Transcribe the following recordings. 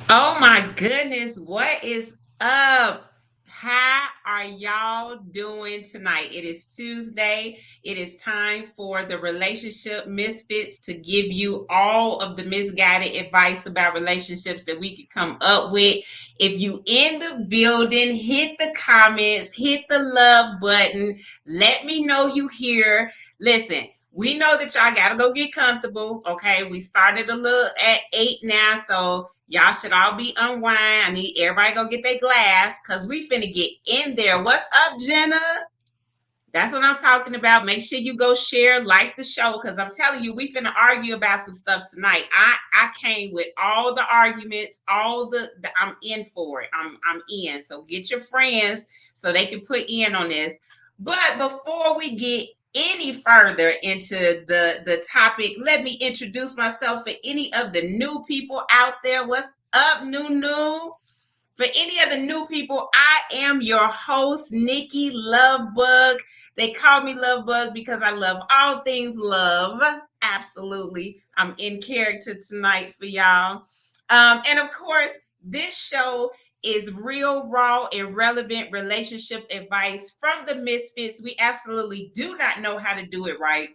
Oh my goodness, what is up? How are y'all doing tonight? It is Tuesday. It is time for the relationship misfits to give you all of the misguided advice about relationships that we could come up with. If you in the building, hit the comments, hit the love button. Let me know you here. Listen, we know that y'all gotta go get comfortable. Okay, we started a little at 8 now, so y'all should all be unwind. I need everybody to go get their glass because we finna get in there. What's up, Jenna? That's what I'm talking about. Make sure you go share, like the show, because I'm telling you, we finna argue about some stuff tonight. I came with all the arguments, all the I'm in for it. I'm in. So get your friends so they can put in on this. But before we get any further into the topic, let me introduce myself for any of the new people out there. What's up, new? For any of the new people, I am your host, Nikki Lovebug. They call me Lovebug because I love all things love. Absolutely. I'm in character tonight for y'all. And of course, this show is real, raw, and relevant relationship advice from the misfits. We absolutely do not know how to do it right,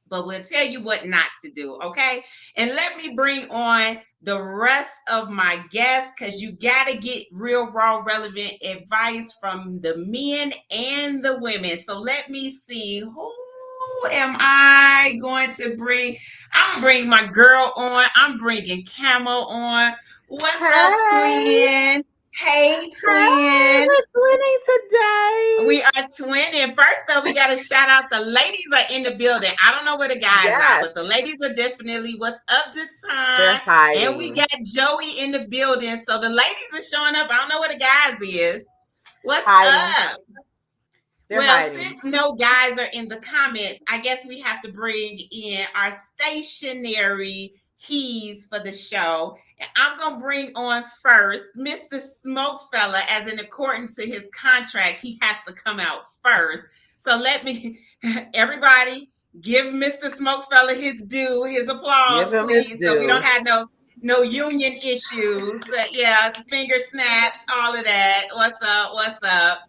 but we'll tell you what not to do, okay? And let me bring on the rest of my guests because you got to get real, raw, relevant advice from the men and the women. So let me see. Who am I going to bring? I'm bringing my girl on. I'm bringing Camo on. What's up, Hey, twin? Hey, hey, twin. we're winning today. We are twinning. First up, we got to shout out the ladies are in the building. I don't know where the guys are, Yes, but the ladies are definitely what's up to they're time. And we hiding. got Joey in the building. So the ladies are showing up. I don't know where the guys is. What's Hiding. up? They're Well, hiding. since no guys are in the comments, I guess we have to bring in our stationary keys for the show. And I'm going to bring on first Mr. Smokefella, as in accordance to his contract, he has to come out first. So let me, everybody, give Mr. Smokefella his due, his Give applause, him his please, so we don't due. have no union issues. Yeah, finger snaps, all of that. What's up? What's up?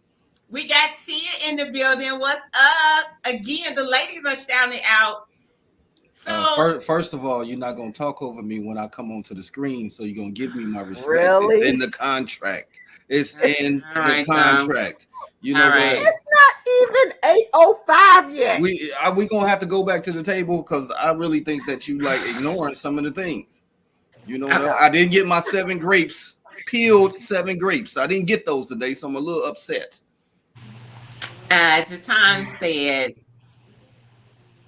We got Tia in the building. What's up? Again, the ladies are shouting out. So, First of all, you're not gonna talk over me when I come onto the screen, so you're gonna give me my respect. It's in Really? the contract. It's in all the right, y'all. contract. You know All what? right. It's not even 8:05 yet. We gonna have to go back to the table because I really think that you like ignoring some of the things. You know, Uh, No. I didn't get my 7 grapes peeled. 7 grapes. I didn't get those today, so I'm a little upset. Jatan said, yeah,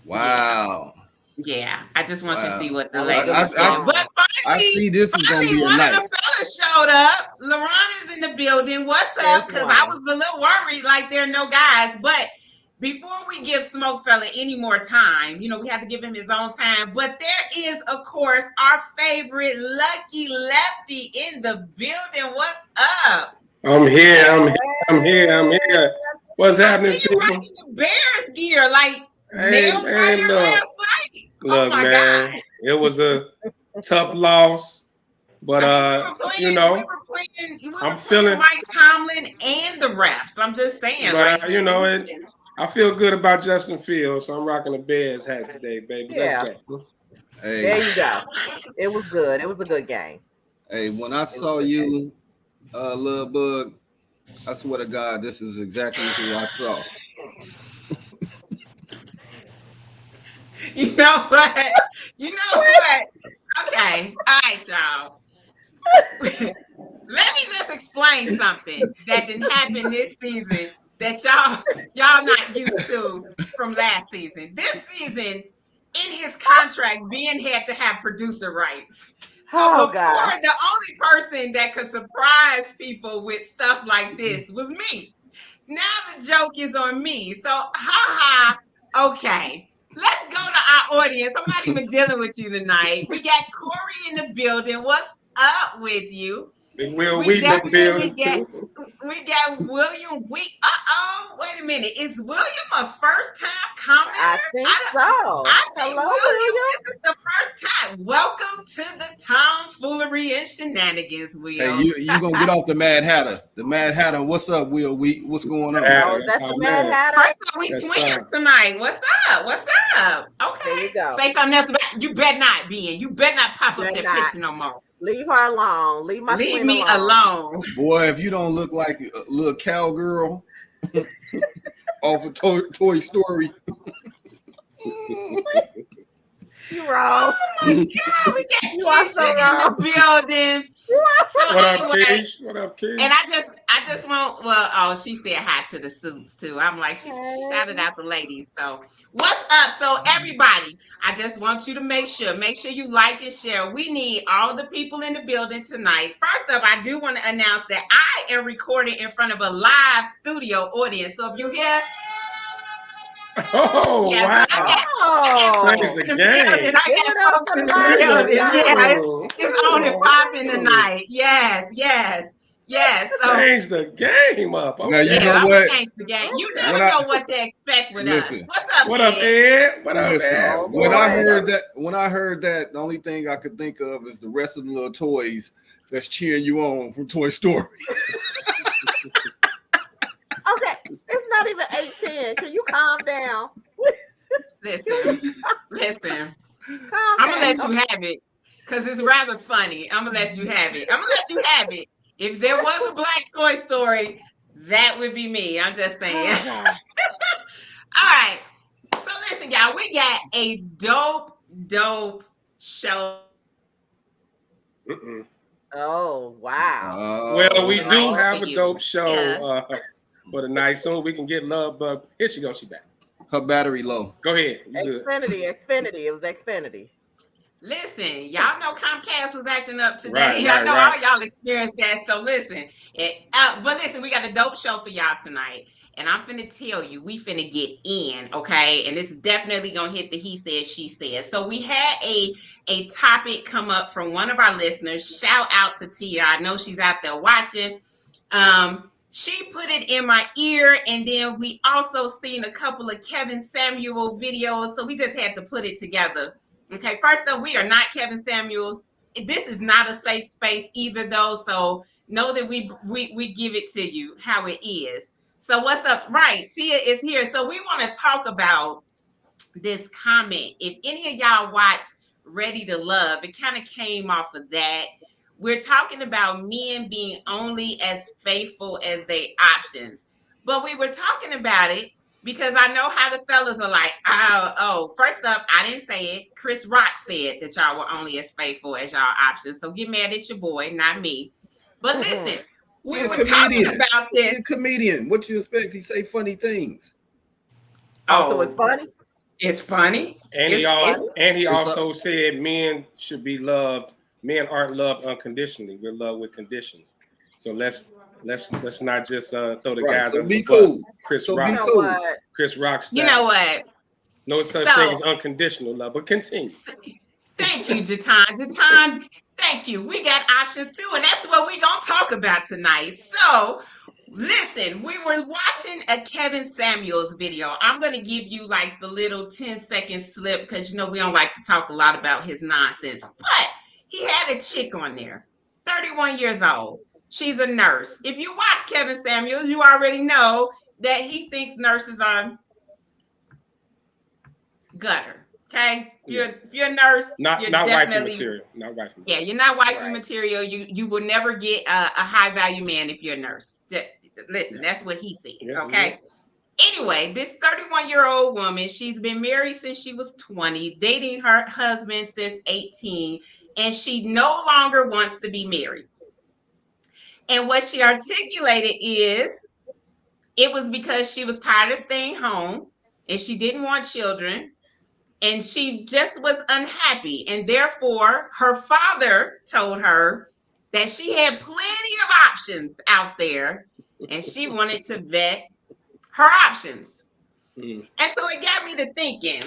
Wow, yeah. I just want you to see wow. what the That was the ladies are saying. But response. I finally, see. This is gonna finally, be a one of night. the fellas showed up. LaRon is in the building. What's There's up? Because I one. was a little worried, like there are no guys. But before we give Smoke Fella any more time, we have to give him his own time. But there is, of course, our favorite Lucky Lefty in the building. What's up? I'm here. I'm here. I'm here. I'm Hey. here. What's I see happening, you people? rocking the Bears gear, like Hey, nail man, biter look, last night. Oh look, my God. man. It was a tough loss, but I mean, we were you playing, we know, were playing, we I'm were playing feeling, Mike Tomlin and the refs. I'm just saying, but like you it know, was. I feel good about Justin Fields, so I'm rocking the Bears hat today, baby. Let's Yeah, go. Hey, there you go. It was good. It was a good game. hey. When I It was a saw good game. you, little bug, I swear to God, this is exactly who I saw. You know what? You know what? Okay, all right, y'all. Let me just explain something that didn't happen this season that y'all not used to from last season. This season, in his contract, Ben had to have producer rights. So Oh before, gosh. the only person that could surprise people with stuff like this was me. Now the joke is on me. So, haha, okay. Let's go to our audience. I'm not even dealing with you tonight. We got Corey in the building. What's up with you? Big Will We Wheaton in the definitely building get too. we got William. Wait a minute. Is William a first time I commenter? think so. I think Hello, William, William. this is the first time. Welcome to the tomfoolery and shenanigans, Hey, Will. you gonna get off the Mad Hatter? The Mad Hatter. What's up, Will? What's going on? Yeah, Oh, is that that's the our Mad man. Hatter? First of all, we Yes, twins sir. tonight. What's up? What's up? There Okay. you go. Say something else about you better not be in. You better not pop up Better that not. picture no more. Leave her alone. Leave my Leave twin me alone. alone. Boy, if you don't look like a little cowgirl off of Toy Story. You wrong. Oh my God, we got You are so Keisha in wrong. the building. So What up, anyway, Keish? What up, Keish? and I just want, well, oh, she said hi to the suits too. I'm like, she shouted out the ladies. So what's up? So everybody, I just want you to make sure you like and share. We need all the people in the building tonight. First up, I do want to announce that I am recording in front of a live studio audience. So if you hear, Oh, yeah, so wow. I got Change folks the in the game. building. I Give it got up folks for in the the live building. Yeah, studio. it's on and popping tonight. Yes, yes, yes. So Change the game up. Now you Okay. know yeah, I'm gonna what? change the game. You Okay. never When I know what to expect with us. listen, What's up, What up, Ed? Ed? What up, listen. Ed? Oh, What's When going I boy. heard that, the only thing I could think of is the rest of the little toys that's cheering you on from Toy Story. Okay. It's not even 8:10. Can you calm down? Listen. Calm I'm gonna down. let you have it because it's rather funny. I'm gonna let you have it. If there was a black Toy Story, that would be me. I'm just saying. Oh, God. All right. So listen, y'all, we got a dope show. Mm-mm. Oh, wow. Well, we tonight do for have a you. dope show Yeah. for the night. Soon we can get love, but here she goes. She back. Her battery low. Go ahead. You good. Xfinity. It was Xfinity. Listen, y'all know Comcast was acting up today. Right, I right, know right. all y'all experienced that. So listen, but listen, we got a dope show for y'all tonight. And I'm finna tell you, we finna get in, okay? And it's definitely gonna hit the he said, she said. So we had a topic come up from one of our listeners. Shout out to Tia. I know she's out there watching. She put it in my ear, and then we also seen a couple of Kevin Samuel videos. So we just had to put it together. Okay, first up, we are not Kevin Samuels. This is not a safe space either, though. So know that we give it to you how it is. So what's up? Right, Tia is here. So we want to talk about this comment. If any of y'all watch Ready to Love, it kind of came off of that. We're talking about men being only as faithful as they options. But we were talking about it because I know how the fellas are like, first up, I didn't say it. Chris Rock said that y'all were only as faithful as y'all options. So get mad at your boy, not me. But listen, we He a were talking comedian. about He a this. comedian. What you expect? He say funny things. Also, it's Oh, funny. it's funny. And It's he It's also said men should be loved. Men aren't loved unconditionally. We're loved with conditions. So let's not just throw the right. guys So under be the bus. cool. Chris So You Rock. be know cool. what? Chris Rock style. you know what? No such So thing as unconditional love, but continue. thank you, Jatan. Jatan, thank you. We got options too, and that's what we're gonna talk about tonight. So listen, we were watching a Kevin Samuels video. I'm gonna give you like the little 10-second slip because you know we don't like to talk a lot about his nonsense. But he had a chick on there, 31 years old. She's a nurse. If you watch Kevin Samuels, you already know that he thinks nurses are gutter. Okay, Yeah. if you're a nurse, you're Not wifey definitely material. Not wifey yeah, material. you're not wifey Right. material. You will never get a high value man if you're a nurse. Listen, that's what he said. Yeah, Okay. Anyway, this 31-year-old woman, she's been married since she was 20, dating her husband since 18, and she no longer wants to be married. And what she articulated is it was because she was tired of staying home and she didn't want children and she just was unhappy. And therefore, her father told her that she had plenty of options out there and she wanted to vet her options. Mm. And so it got me to thinking,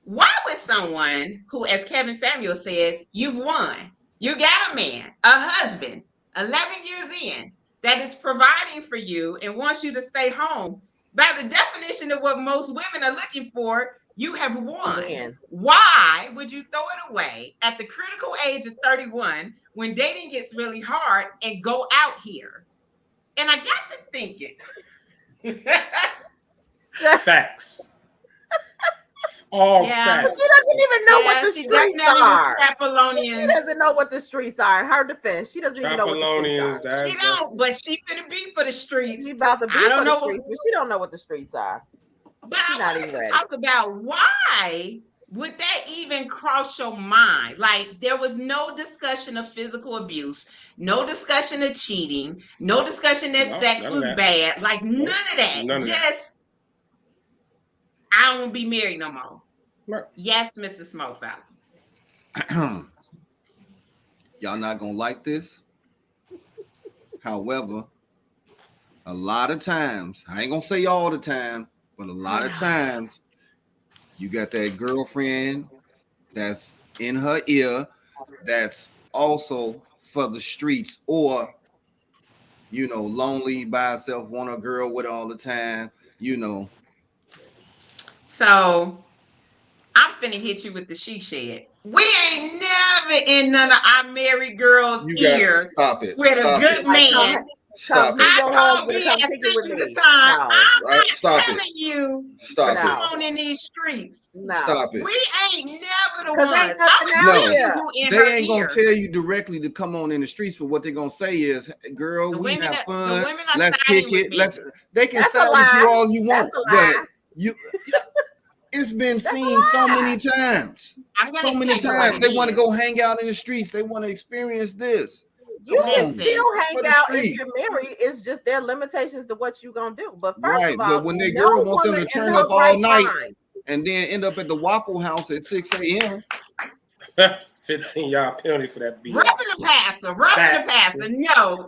why would someone who, as Kevin Samuel says, you've won, you got a man, a husband, 11 years in, that is providing for you and wants you to stay home, by the definition of what most women are looking for, You have won. Win. Why would you throw it away at the critical age of 31 when dating gets really hard and go out here? And I got to thinking. Facts. All Yeah. facts. She doesn't even know what the she streets definitely was are. She Trapalonians. doesn't know what the streets are. In her defense, she doesn't even know what the streets Trapalonians. are. She don't, but she finna be for the streets. She about to be I don't for the know. streets, but she don't know what the streets are. But She I not wanted even to ready. talk about why would that even cross your mind? Like there was no discussion of physical abuse, no discussion of cheating, no discussion that No, sex none of was that. bad. Like none of that. None of that. Just I don't want to be married no more. Right. Yes, Mrs. Smofeld. Y'all not gonna like this. However, a lot of times, I ain't gonna say all the time, but a lot of times, you got that girlfriend that's in her ear that's also for the streets, or lonely by herself, want a girl with her all the time, So I'm finna hit you with the she shed. We ain't never in none of our married girls' ear Stop it. with Stop a good it. man. Stop me it. I your told husband BS come kick it with thousands of me. times. No. I'm Right? not Stop telling it. you Stop come it. on in these streets. No. Stop it. We ain't never the 'Cause ones. ain't nothing I'm out telling you here. who in They her ain't ear. gonna tell you directly to come on in the streets, but what they're gonna say is, "Girl, The we women have are- the fun. women are Let's siding kick with it. me. They can That's a side with you lie. all you want, That's a lie. but it's been That's a seen so lie. many times. I'm gonna So many tell you what times it they want to is. go hang out in the streets. They want to experience this. You Come can on. still For hang the out street. if you're married. It's just their limitations to what you're gonna do. But first Right, of all, but when their no girl wants them woman to in turn her up all right night mind. and then end up at the Waffle House at 6 a.m. 15-yard penalty for that BS. Roughing the passer. No.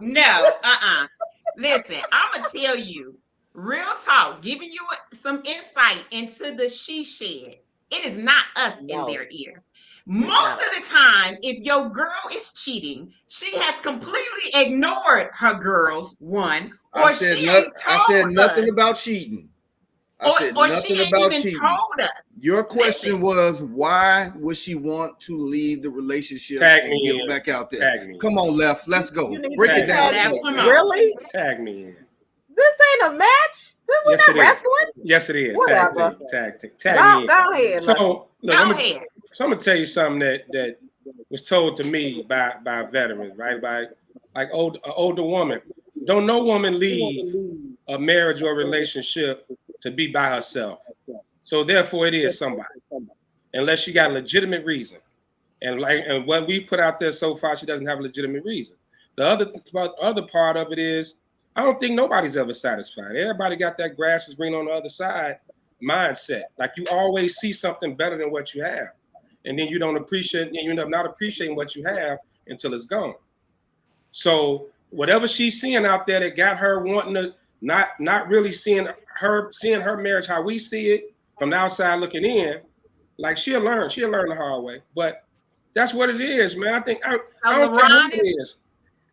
Listen, I'm gonna tell you, real talk, giving you some insight into the she shed. It is not us in No. their ear. Most of the time, if your girl is cheating, she has completely ignored her girls, one, or I said she ain't told I said nothing us, about cheating. I or, said or she nothing ain't about even cheating. told us. Your question Listen. was, why would she want to leave the relationship Tag and me get in. back out there? Tag me. Come on, Left. Let's go. You need Break to it down. tag to me. us, Come man. on. Really? Tag me in. This ain't a match. We're Yes, not it is. wrestling. Yes, it is. Whatever. Tag me in. Go ahead. Lucky. So, look, Go I'm ahead. gonna tell you something that was told to me by veterans, right? By like an older woman. Don't no woman leave a marriage or relationship to be by herself. So therefore, it is somebody, unless she got a legitimate reason. And what we put out there so far, she doesn't have a legitimate reason. The other part of it is, I don't think nobody's ever satisfied. Everybody got that grass is green on the other side mindset. Like you always see something better than what you have, and then you don't appreciate. You end up not appreciating what you have until it's gone. So whatever she's seeing out there that got her wanting to not really seeing her marriage how we see it from the outside looking in, like she'll learn the hard way. But that's what it is, man. I think I don't care who it is.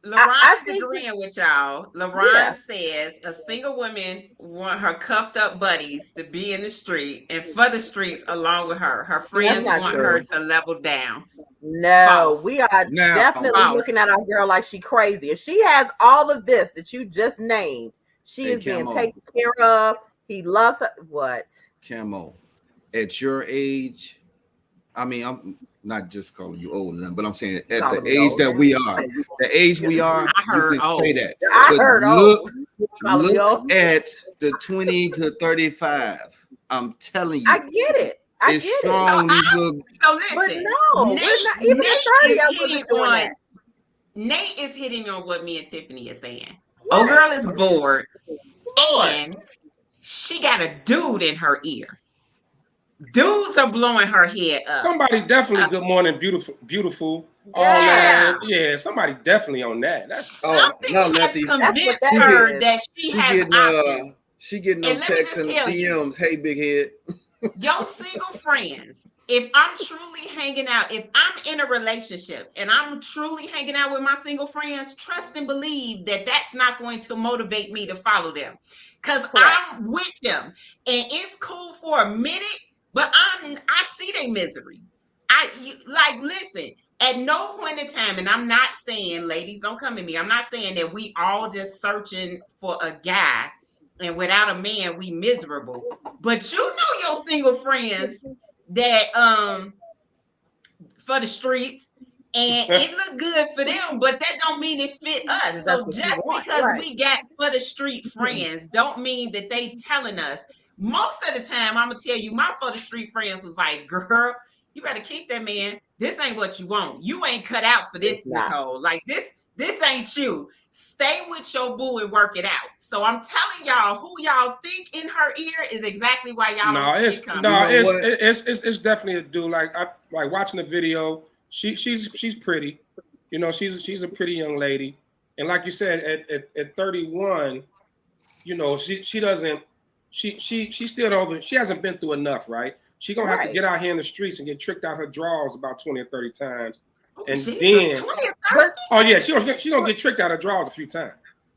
LaRon is agreeing with y'all. LaRon Yeah. says a single woman want her cuffed up buddies to be in the street and for the streets along with her. Her friends not want true. her to level down. No, False. we are Now- definitely False. looking at our girl like she crazy. If she has all of this that you just named, she is being Camo. taken care of. He loves her. What? Camo, at your age, I mean, I'm not just calling you old enough, but I'm saying at Calling the me age old. that we are, the age we are, I heard you can old. say that. I But heard look, old. Calling me old. at the 20 to 35. I'm telling you, I get it. I it's get strong. These little, So it. But listen, no, we're not even Nate at 30. is I wasn't hitting doing on that. Nate is hitting on what me and Tiffany is saying. Right. Old girl is bored Bored. and she got a dude in her ear. Dudes are blowing her head up. Somebody definitely good morning, beautiful. All Yeah. that. Yeah, somebody definitely on that. That's Something no, has Lefty. convinced that her is. that she has getting options. she getting them And let me texts just and tell you. DMs. Hey, big head. Your single friends, if I'm truly hanging out, if I'm in a relationship and I'm truly hanging out with my single friends, trust and believe that that's not going to motivate me to follow them because Correct. I'm with them and it's cool for a minute, But I see their misery. Listen, at no point in time, and I'm not saying, ladies, don't come at me. I'm not saying that we all just searching for a guy and without a man we miserable. But you know your single friends that for the streets, and it look good for them, but that don't mean it fit us. So just because we got for the street friends don't mean that they telling us. Most of the time, I'm gonna tell you, my for the street friends was like, girl, you better keep that man. This ain't what you want. You ain't cut out for this, Nicole. Like this ain't you. Stay with your boo and work it out. So I'm telling y'all, who y'all think in her ear is exactly why y'all don't see it coming. It's definitely a dude. Like watching the video. She's pretty, you know. She's a pretty young lady, and like you said, at 31, you know, she still don't. She hasn't been through enough, right? She gonna have to get out here in the streets and get tricked out her drawers about 20 or 30 times, and then she gonna get tricked out her drawers a few times.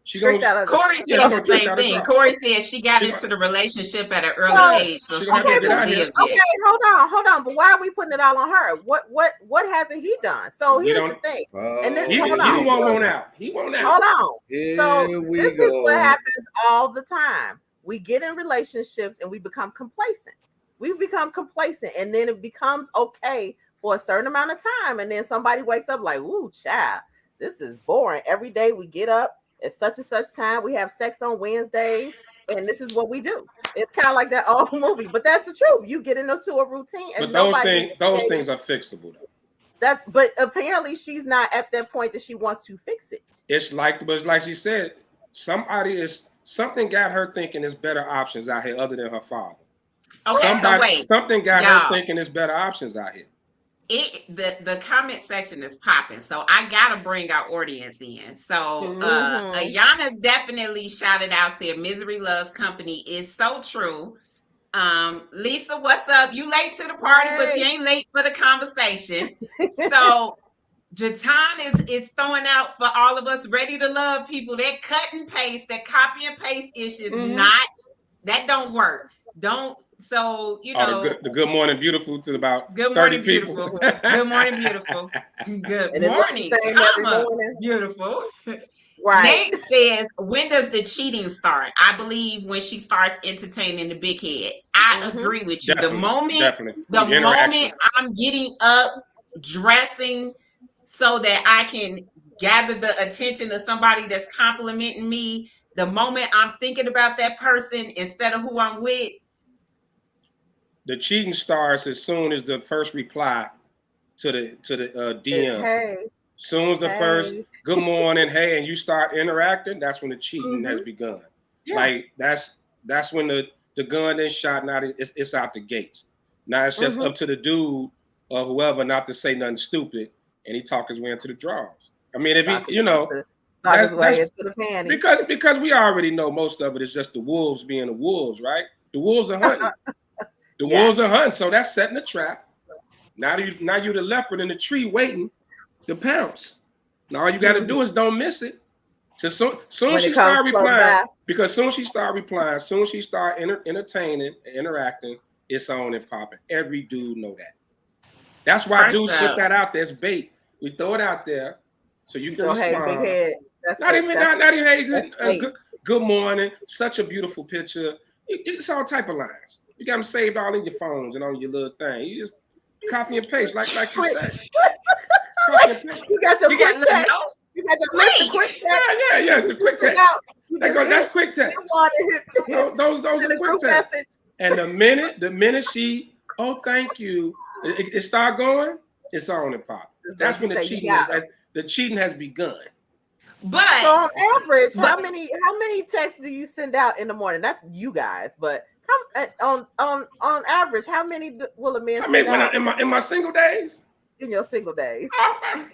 Corey said the same thing. Corey said she got into the relationship at an early age, so she hasn't lived yet. Okay, hold on. But why are we putting it all on her? What hasn't he done? So here's the thing. And then he won't out. He won't out. Hold on. This is what happens all the time. We get in relationships and we become complacent. We become complacent, and then it becomes okay for a certain amount of time, and then somebody wakes up like, "Ooh, child, this is boring." Every day we get up. It's such and such time. We have sex on Wednesdays, and this is what we do. It's kind of like that old movie, but that's the truth. You get into a routine, and those things are fixable, though. But apparently, she's not at that point that she wants to fix it. It's like she said, something got her thinking there's better options out here other than her father. Okay, something got her thinking there's better options out here. The comment section is popping, so I gotta bring our audience in. So Ayana definitely shouted out, said misery loves company is so true. Lisa, what's up? You late to the party, but you ain't late for the conversation. So Jatan is throwing out for all of us ready to love people. That cut and paste, that copy and paste issues, that don't work. So, you know, the good morning, beautiful to about good 30 morning, people. Beautiful. Good morning, beautiful. Good morning, beautiful. Right. Nate says, when does the cheating start? I believe when she starts entertaining the big head. I agree with you. Definitely, the moment I'm getting up, dressing so that I can gather the attention of somebody that's complimenting me, the moment I'm thinking about that person instead of who I'm with, the cheating starts as soon as the first reply to the DM. Hey. Soon as the first good morning, hey, and you start interacting, that's when the cheating has begun. Yes. Like that's when the gun is shot. Now it's out the gates. Now it's just up to the dude or whoever not to say nothing stupid, and he talk his way into the drawers. I mean, if he, talk his way into the panties. Because we already know most of it is just the wolves being the wolves, right? The wolves are hunting. The wolves are hunting, so that's setting a trap. Now you the leopard in the tree waiting to pounce. Now all you got to do is don't miss it. So soon she start replying, because soon she start replying, soon she start entertaining, interacting, it's on and popping. Every dude know that. That's why dudes put that out there as bait. We throw it out there so you can respond. Hey, not even hey, good morning. Such a beautiful picture. It's all type of lines. You got them saved all in your phones and on your little thing. You just copy and paste like you said. You got your quick text. You got your quick text. Yeah, the quick text. That's quick text. Those are quick text. And the minute she, thank you, it start going, it's on and pop. That's when the cheating has begun. But so on average, how many texts do you send out in the morning? Not you guys, but on average, how many will a man send out? In my single days? In your single days. I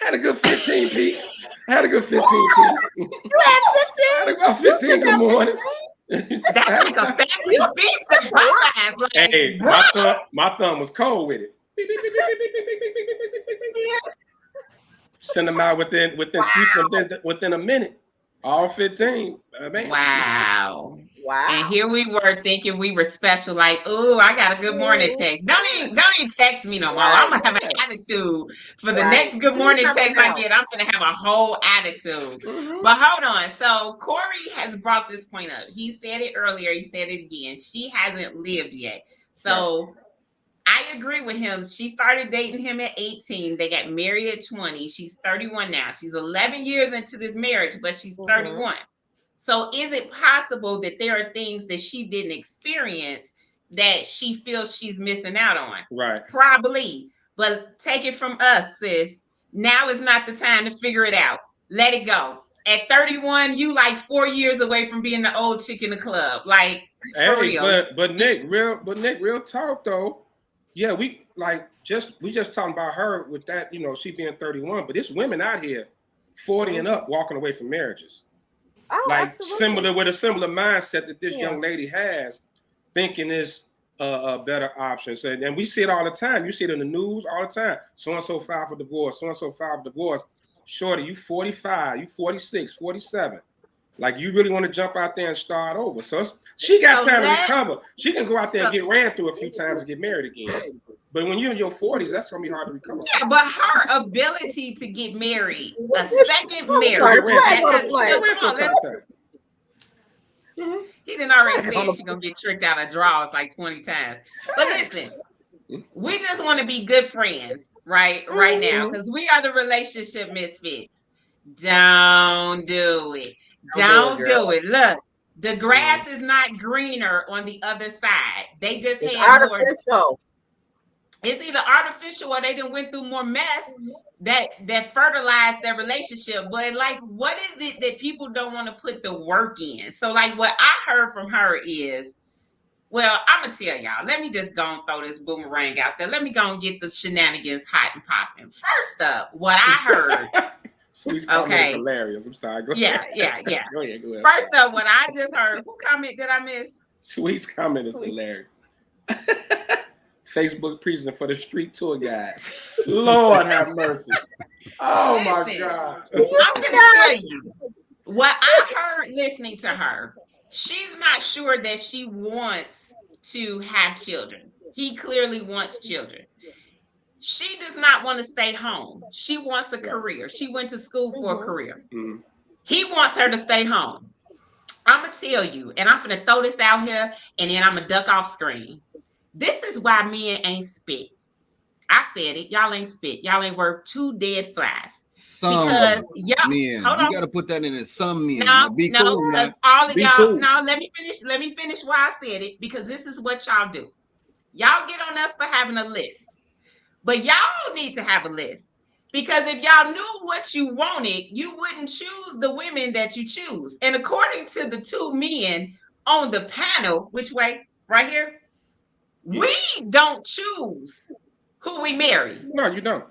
had a good 15 piece. You had 15? You had 15? About 15 good mornings. That's like a family feast. Hey, my thumb was cold with it. Send them out within a minute. All 15. Man. Wow. Wow. And here we were thinking we were special, like, ooh, I got a good morning text. Don't even text me no more. I'm gonna have an attitude. For the next good morning text I get, I'm gonna have a whole attitude. But hold on. So Corey has brought this point up. He said it earlier, he said it again. She hasn't lived yet. So I agree with him. She started dating him at 18. They got married at 20. She's 31 now. She's 11 years into this marriage, but she's 31. So is it possible that there are things that she didn't experience that she feels she's missing out on? Right. Probably. But take it from us, sis. Now is not the time to figure it out. Let it go. At 31, you like 4 years away from being the old chick in the club. Like, for real. But Nick, real talk though. Yeah, we just talking about her with that, she being 31, but it's women out here 40 and up walking away from marriages. Oh, like absolutely. with a similar mindset that this young lady has, thinking is a better option. So, and we see it all the time. You see it in the news all the time. So-and-so filed for divorce. So-and-so filed for divorce. Shorty, you 45, you 46, 47. Like, you really want to jump out there and start over. So she got time to recover. She can go out there and get ran through a few times and get married again. But when you're in your 40s, that's going to be hard to recover. Yeah, but her ability to get married, a second marriage. He didn't already say she's going to get tricked out of draws like 20 times. But listen, we just want to be good friends right now, because we are the relationship misfits. Don't do it. Don't do it. Look, the grass is not greener on the other side. They just had artificial. It's either artificial or they done went through more mess that fertilized their relationship. But like, what is it that people don't want to put the work in? So like, what I heard from her is, well, I'm gonna tell y'all. Let me just go and throw this boomerang out there. Let me go and get the shenanigans hot and popping. First up, what I heard. Sweet's comment is hilarious. I'm sorry. Go ahead. Yeah. Go ahead. First up, what I just heard. Who comment did I miss? Sweet's comment is hilarious. Facebook preaching for the street tour guys. Lord have mercy. Oh, my God. I'm going to tell you what I heard listening to her. She's not sure that she wants to have children. He clearly wants children. She does not want to stay home. She wants a career. She went to school for a career. He wants her to stay home. I'm going to tell you, and I'm going to throw this out here, and then I'm going to duck off screen. This is why men ain't spit. I said it. Y'all ain't spit. Y'all ain't worth 2 dead flies. Because y'all, men. Hold on. You got to put that in as some men. No, because all of y'all. Cool. No, let me finish why I said it. Because this is what y'all do. Y'all get on us for having a list, but y'all need to have a list. Because if y'all knew what you wanted, you wouldn't choose the women that you choose. And according to the 2 men on the panel, which way? Right here. We don't choose who we marry. No, you don't.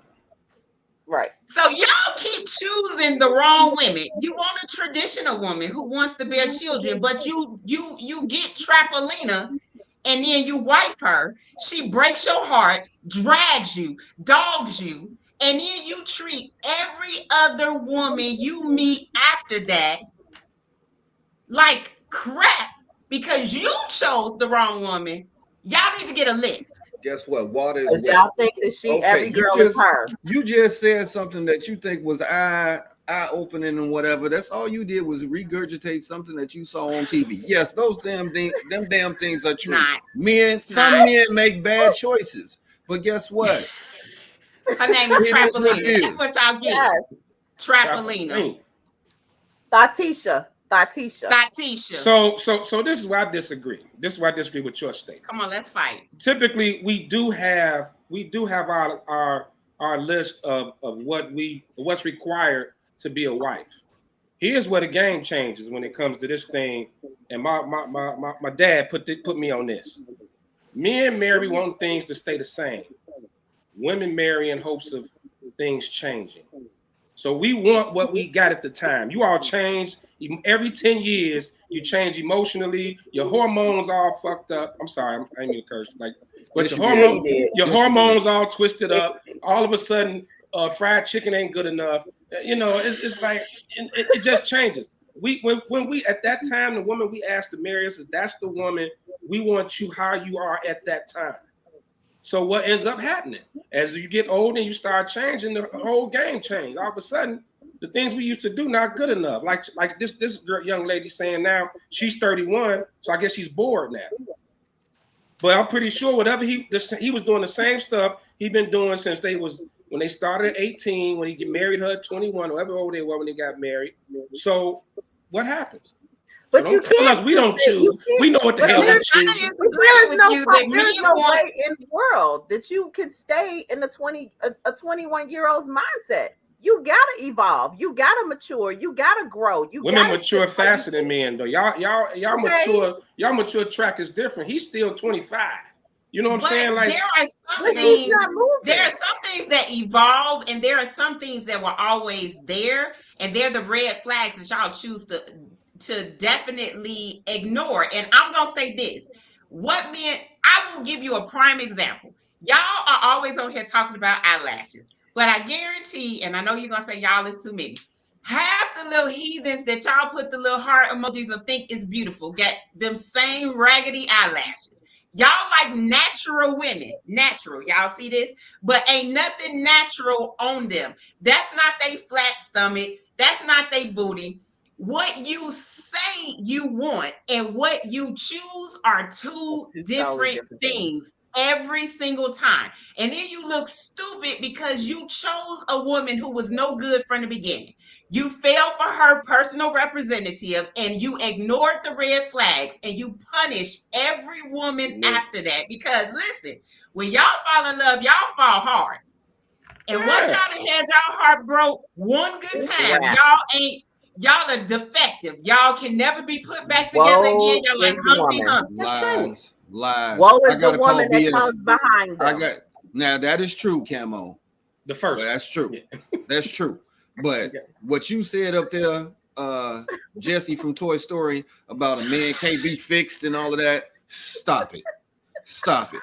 Right. So y'all keep choosing the wrong women. You want a traditional woman who wants to bear children, but you get Trapolina, and then you wife her. She breaks your heart, drags you, dogs you, and then you treat every other woman you meet after that like crap because you chose the wrong woman. Y'all need to get a list. Guess what? Water is wet. Y'all think that every girl is her. You just said something that you think was eye-opening and whatever. That's all you did was regurgitate something that you saw on TV. Yes, those damn things are true. Some men make bad choices, but guess what? Her name is Trapolina. That's what y'all get. Yes. Trapolina. Tatisha. So this is why I disagree. This is why I disagree with your statement. Come on, let's fight. Typically, we do have our list of what's required to be a wife. Here's where the game changes when it comes to this thing. And my dad put me on this. Men marry want things to stay the same. Women marry in hopes of things changing. So we want what we got at the time. You all change. Every 10 years, you change emotionally. Your hormones all fucked up. I'm sorry, I didn't mean to curse. But your hormones all twisted up. All of a sudden, fried chicken ain't good enough. It's like it just changes. when we at that time, the woman we asked to marry us, that's the woman we want you how you are at that time. So what ends up happening as you get older and you start changing, the whole game change. All of a sudden, the things we used to do not good enough. Like this young lady saying now she's 31, so I guess she's bored now. But I'm pretty sure whatever he was doing the same stuff he'd been doing since when they started at 18, when he get married her at 21, whoever old they were when they got married. So what happens? But you tell us we don't choose. We know what the hell we choose. There is no way in the world that you can stay in a 21-year-old's mindset. You gotta evolve. You gotta mature. You gotta grow. Women mature faster than men, though. Y'all mature. Y'all mature track is different. He's still 25. You know what I'm saying? Like there are some things that evolve, and there are some things that were always there, and they're the red flags that y'all choose to definitely ignore. And I'm gonna say this: I will give you a prime example. Y'all are always on here talking about eyelashes, but I guarantee, and I know you're gonna say y'all is too many. Half the little heathens that y'all put the little heart emojis and think is beautiful got them same raggedy eyelashes. Y'all like natural women, natural. Y'all see this? But ain't nothing natural on them. That's not they flat stomach. That's not they booty. What you say you want and what you choose are two different things every single time. And then you look stupid because you chose a woman who was no good from the beginning. You fell for her personal representative and you ignored the red flags and you punish every woman after that. Because listen, when y'all fall in love, y'all fall hard. And once y'all done had y'all heart broke one good time, y'all are defective. Y'all can never be put back together again. Y'all like Humpty Humpty. Lies. Woe is the woman that comes behind them. Now that is true, Camo. The first. Well, that's true. That's true. But what you said up there, Jesse from Toy Story, about a man can't be fixed and all of that, stop it. Stop it.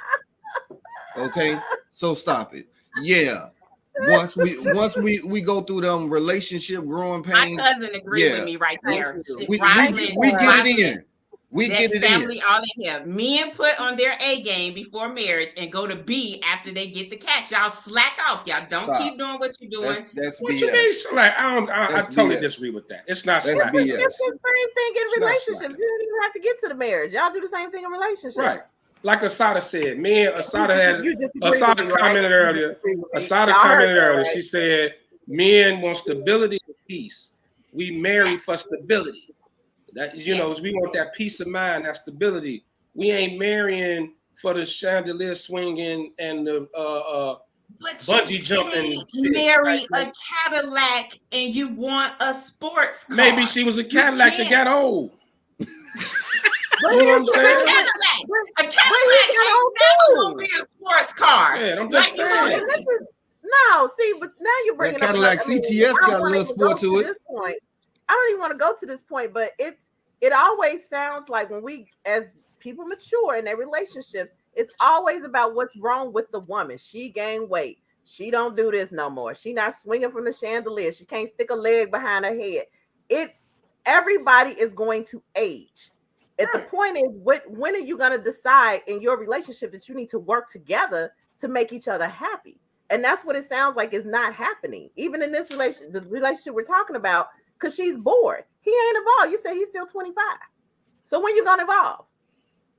Okay? So stop it. Yeah. Once we go through them relationship growing pains. My cousin agreed with me right there. We get it in. We get it family in. all in here. Men put on their A game before marriage and go to B after they get the catch. Y'all slack off. Y'all don't keep doing what you're doing. That's what BS. You mean slack? I totally disagree with that. It's not slack. It's the same thing in relationships. You don't even have to get to the marriage. Y'all do the same thing in relationships. Right. Like Asada said, Asada commented earlier. Asada commented earlier. She said, men want stability and peace. We marry for stability. That we want that peace of mind, that stability. We ain't marrying for the chandelier swinging and the bungee jumping. Marry a Cadillac and you want a sports car. Maybe she was a Cadillac that got old. You know what I'm saying? A Cadillac ain't never gonna be a sports car. Yeah, I'm just saying. But now you're bringing that Cadillac CTS got a little sport to it. I don't even want to go to this point, but it always sounds like when we, as people mature in their relationships, it's always about what's wrong with the woman. She gained weight. She don't do this no more. She not swinging from the chandelier. She can't stick a leg behind her head. Everybody is going to age. The point is, when are you going to decide in your relationship that you need to work together to make each other happy? And that's what it sounds like is not happening. Even in this the relationship we're talking about, because she's bored. He ain't evolved. You say he's still 25. So when you gonna evolve?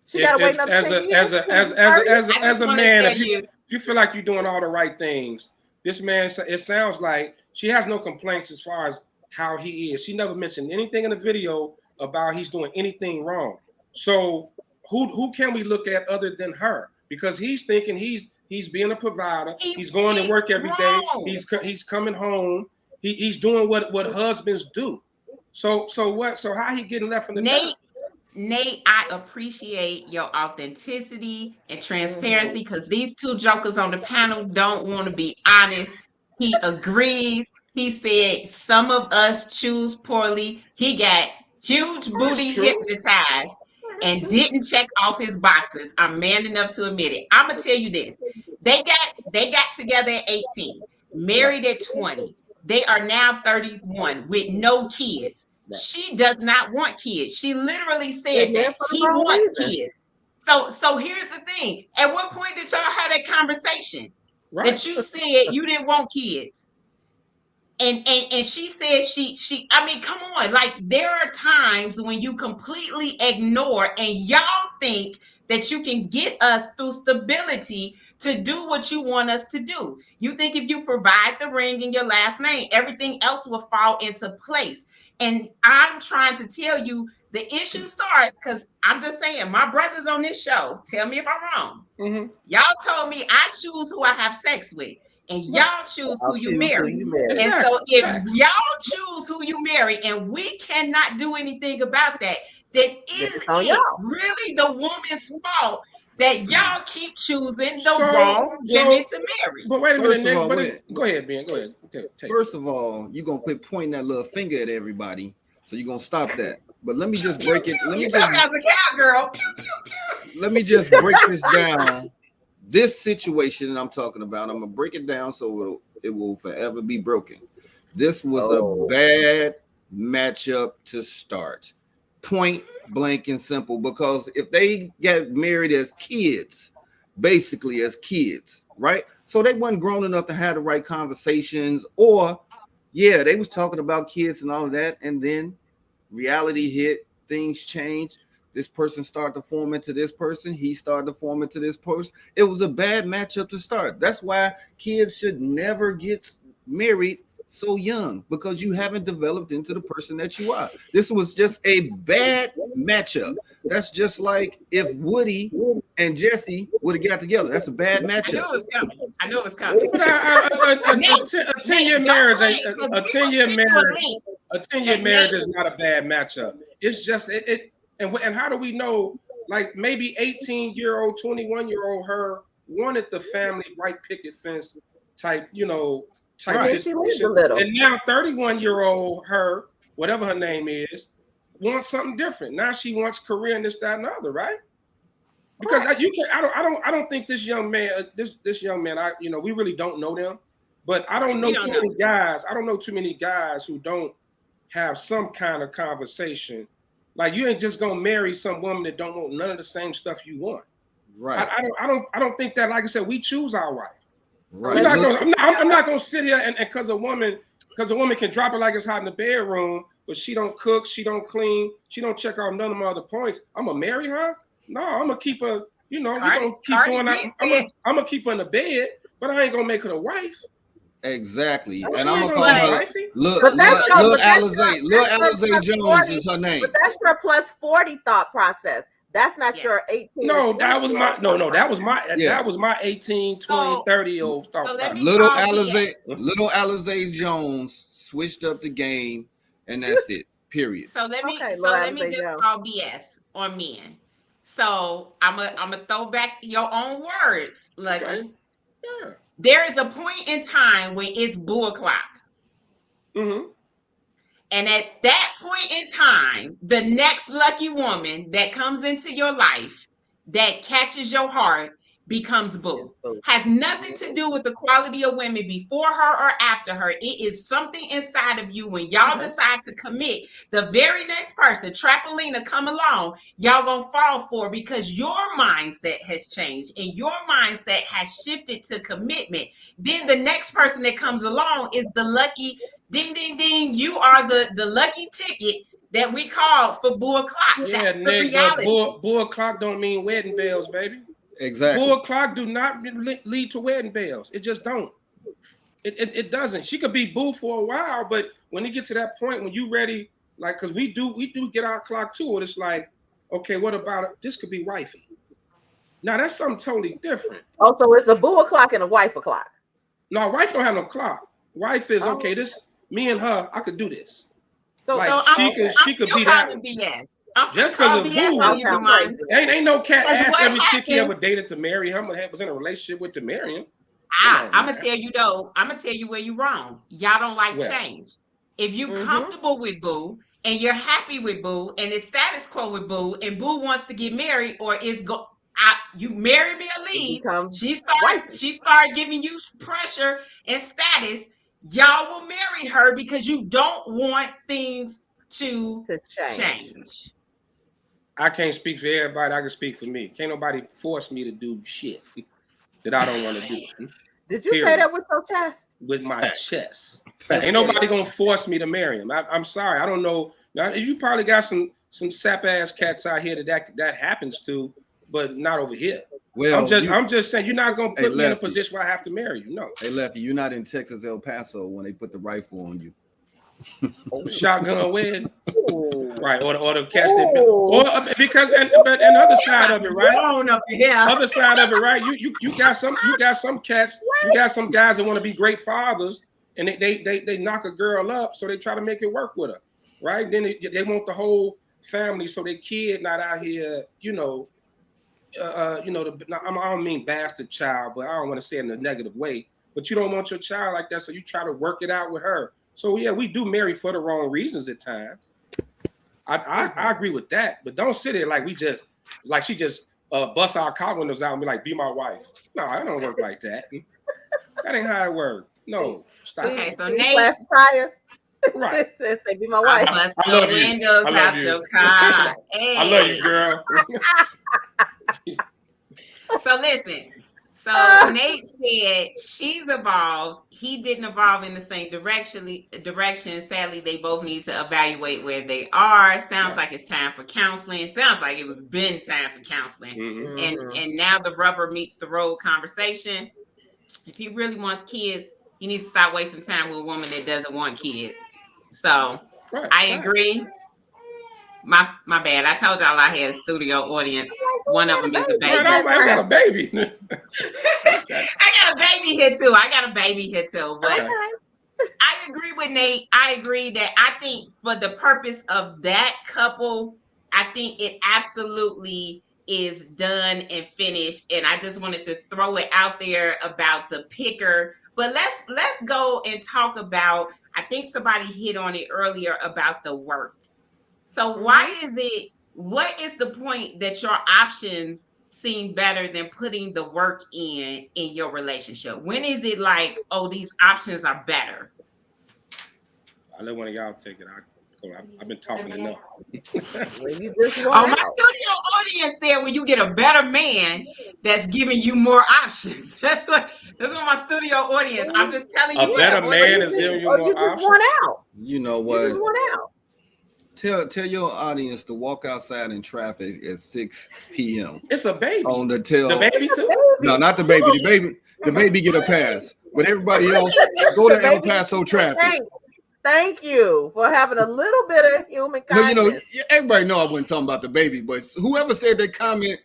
She gotta wait another 10 years. As a man, if you feel like you're doing all the right things, this man, it sounds like she has no complaints as far as how he is. She never mentioned anything in the video about he's doing anything wrong. So who can we look at other than her? Because he's thinking he's being a provider. He's going to work every day. He's coming home. He's doing what husbands do. So what? So how he getting left in the dark? Nate, I appreciate your authenticity and transparency because these two jokers on the panel don't want to be honest. He agrees. He said some of us choose poorly. He got huge booty hypnotized and didn't check off his boxes. I'm man enough to admit it. I'm gonna tell you this. They got together at 18, married at 20. They are now 31 with no kids. She does not want kids. She literally said And that for the he wrong wants reason. kids. So here's the thing. At what point did y'all have that conversation that you said you didn't want kids? And she said she I mean, come on. Like, there are times when you completely ignore, and y'all think that you can get us through stability to do what you want us to do. You think if you provide the ring and your last name, everything else will fall into place. And I'm trying to tell you, the issue starts because I'm just saying, my brother's on this show. Tell me if I'm wrong. Mm-hmm. Y'all told me I choose who I have sex with, and y'all choose who you marry. Exactly. And so if y'all choose who you marry and we cannot do anything about that, then is it really the woman's fault that y'all keep choosing the wrong women to marry? But wait a minute, Nick. All, go ahead, Ben. Go ahead. Okay, first of all, you're gonna quit pointing that little finger at everybody. So you're gonna stop that. But let me just break it. Let me just, as a cowgirl. Let me just break this down. This situation that I'm talking about, I'm gonna break it down so it will forever be broken. This was a bad matchup to start. Point blank and simple. Because if they get married as kids, basically as kids, right? So they weren't grown enough to have the right conversations, or yeah, they was talking about kids and all of that, and then reality hit, things changed. This person started to form into this person. He started to form into this person. It was a bad matchup to start. That's why kids should never get married so young, because you haven't developed into the person that you are. This was just a bad matchup. That's just like if Woody and Jesse would have got together. That's a bad matchup. I knew it was coming. But a 10-year marriage, a 10-year marriage is not a bad matchup. It's just and how do we know? Like, maybe 18-year-old, 21-year-old her wanted the family white picket fence type, type situation. And now 31-year-old her, whatever her name is, wants something different. Now she wants career and this, that, and the other, right? Because I don't think this young man, we really don't know them, but I don't know too many guys. I don't know too many guys who don't have some kind of conversation. Like, you ain't just gonna marry some woman that don't want none of the same stuff you want. Right. I don't think that. Like I said, we choose our wife. Right. I'm not gonna sit here and because a woman can drop it like it's hot in the bedroom, but she don't cook, she don't clean, she don't check out none of my other points. I'm gonna marry her? No, I'm gonna keep her. We're gonna keep doing that. I'm gonna keep her in the bed, but I ain't gonna make her a wife. Exactly. And I'm gonna call her Lil Alizé Jones is her name. But that's your plus 40 thought process. That's not your 18. No, that was my that was my 18, 20, 30-year-old thought process. Little Alizé Jones switched up the game, and that's it. Period. So let me just call BS on men. So I'm a throw back your own words, Lucky. Okay. Yeah. There is a point in time when it's bull o'clock. Mm-hmm. And at that point in time, the next lucky woman that comes into your life that catches your heart becomes boo. Has nothing to do with the quality of women before her or after her. It is something inside of you when y'all decide to commit. The very next person, Trapolina, come along, y'all gonna fall for, because your mindset has changed and your mindset has shifted to commitment. Then the next person that comes along is the lucky, ding, ding, ding. You are the lucky ticket that we called for bull o'clock. Yeah, that's the Nick, reality. Bull o'clock don't mean wedding bells, baby. Exactly. Bull o'clock do not lead to wedding bells. It just don't. It doesn't. She could be boo for a while, but when you get to that point when you ready, like, because we do get our clock too, and it's like, okay, what about it? This could be wifey. Now that's something totally different. Oh, so it's a boo o'clock and a wife o'clock. No, wife don't have no clock. Wife is okay. This me and her, I could do this. So, like, she could be that. BS. Just because of boo, ain't no cat asked every chick he ever dated to marry him or was in a relationship with to marry him. I'm gonna tell you though. I'm gonna tell you where you're wrong. Y'all don't like change. If you're comfortable with boo and you're happy with boo and it's status quo with boo, and boo wants to get married or is you marry me or leave. She start giving you pressure and status. Y'all will marry her because you don't want things to change? I can't speak for everybody. I can speak for me. Can't nobody force me to do shit that I don't want to do. Did you say that with your chest? With my chest. Thank Ain't you. nobody gonna force me to marry him. I'm sorry. I don't know. Now, you probably got some sap ass cats out here that happens to, but not over here. Well, I'm just saying you're not gonna put me in a position where I have to marry you. No. Hey, Lefty, you're not in Texas, El Paso when they put the rifle on you. Shotgun wedding, right? Or the cats that, or because and other side of it, right? Other side of it, right? You got some cats, you got some guys that want to be great fathers, and they knock a girl up, so they try to make it work with her, right? Then they want the whole family, so their kid not out here, I don't mean bastard child, but I don't want to say it in a negative way. But you don't want your child like that, so you try to work it out with her. So yeah, we do marry for the wrong reasons at times. I agree with that, but don't sit there like she just bust our car windows out and be like, be my wife. No, I don't work like that. That ain't how it works. No, stop. Okay, so Nate, tires. Right. Say, be my wife. Bust the windows out your car. Hey. I love you, girl. So listen. So Nate said she's evolved. He didn't evolve in the same direction. Sadly, they both need to evaluate where they are. Sounds like it's time for counseling. Sounds like it was been time for counseling. Mm-hmm. And now the rubber meets the road conversation. If he really wants kids, he needs to stop wasting time with a woman that doesn't want kids. So I agree. My bad. I told y'all I had a studio audience. One of them is a baby. I got a baby. I got a baby here too. But I agree with Nate. I agree that I think for the purpose of that couple, I think it absolutely is done and finished. And I just wanted to throw it out there about the picker. But let's go and talk about, I think somebody hit on it earlier about the work. So what is the point that your options seem better than putting the work in your relationship? When is it like, oh, these options are better? I'll let one of y'all take it. I've been talking enough. My studio audience said when you get a better man that's giving you more options. That's what my studio audience. I'm just telling you. A better man is giving you more options. You know what? Tell your audience to walk outside in traffic at 6 p.m. It's a baby. The baby too? No, not the baby. The baby get a pass. But everybody else, go to El Paso traffic. Thank you for having a little bit of human kindness. Well, everybody know I wasn't talking about the baby, but whoever said that comment,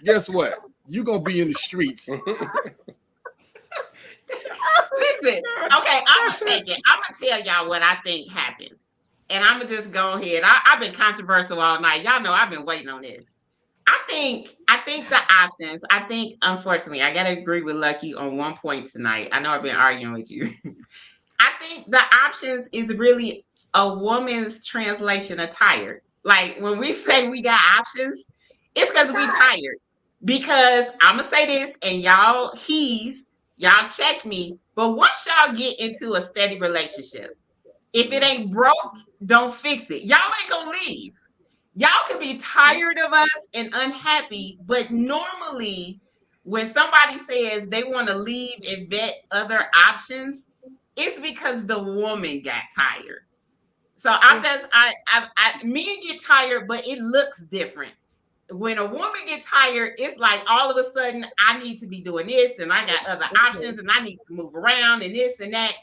guess what? You're going to be in the streets. Listen, okay, I'm going to tell y'all what I think happens. And I'm going to just go ahead. I've been controversial all night. Y'all know I've been waiting on this. I think the options, unfortunately, I got to agree with Lucky on one point tonight. I know I've been arguing with you. I think the options is really a woman's translation of tired. Like when we say we got options, it's because we tired. Because I'm going to say this and y'all check me. But once y'all get into a steady relationship, if it ain't broke, don't fix it. Y'all ain't gonna leave. Y'all can be tired of us and unhappy, but normally when somebody says they want to leave and vet other options, it's because the woman got tired. So men get tired, but it looks different. When a woman gets tired, it's like all of a sudden I need to be doing this and I got other options and I need to move around and this and that.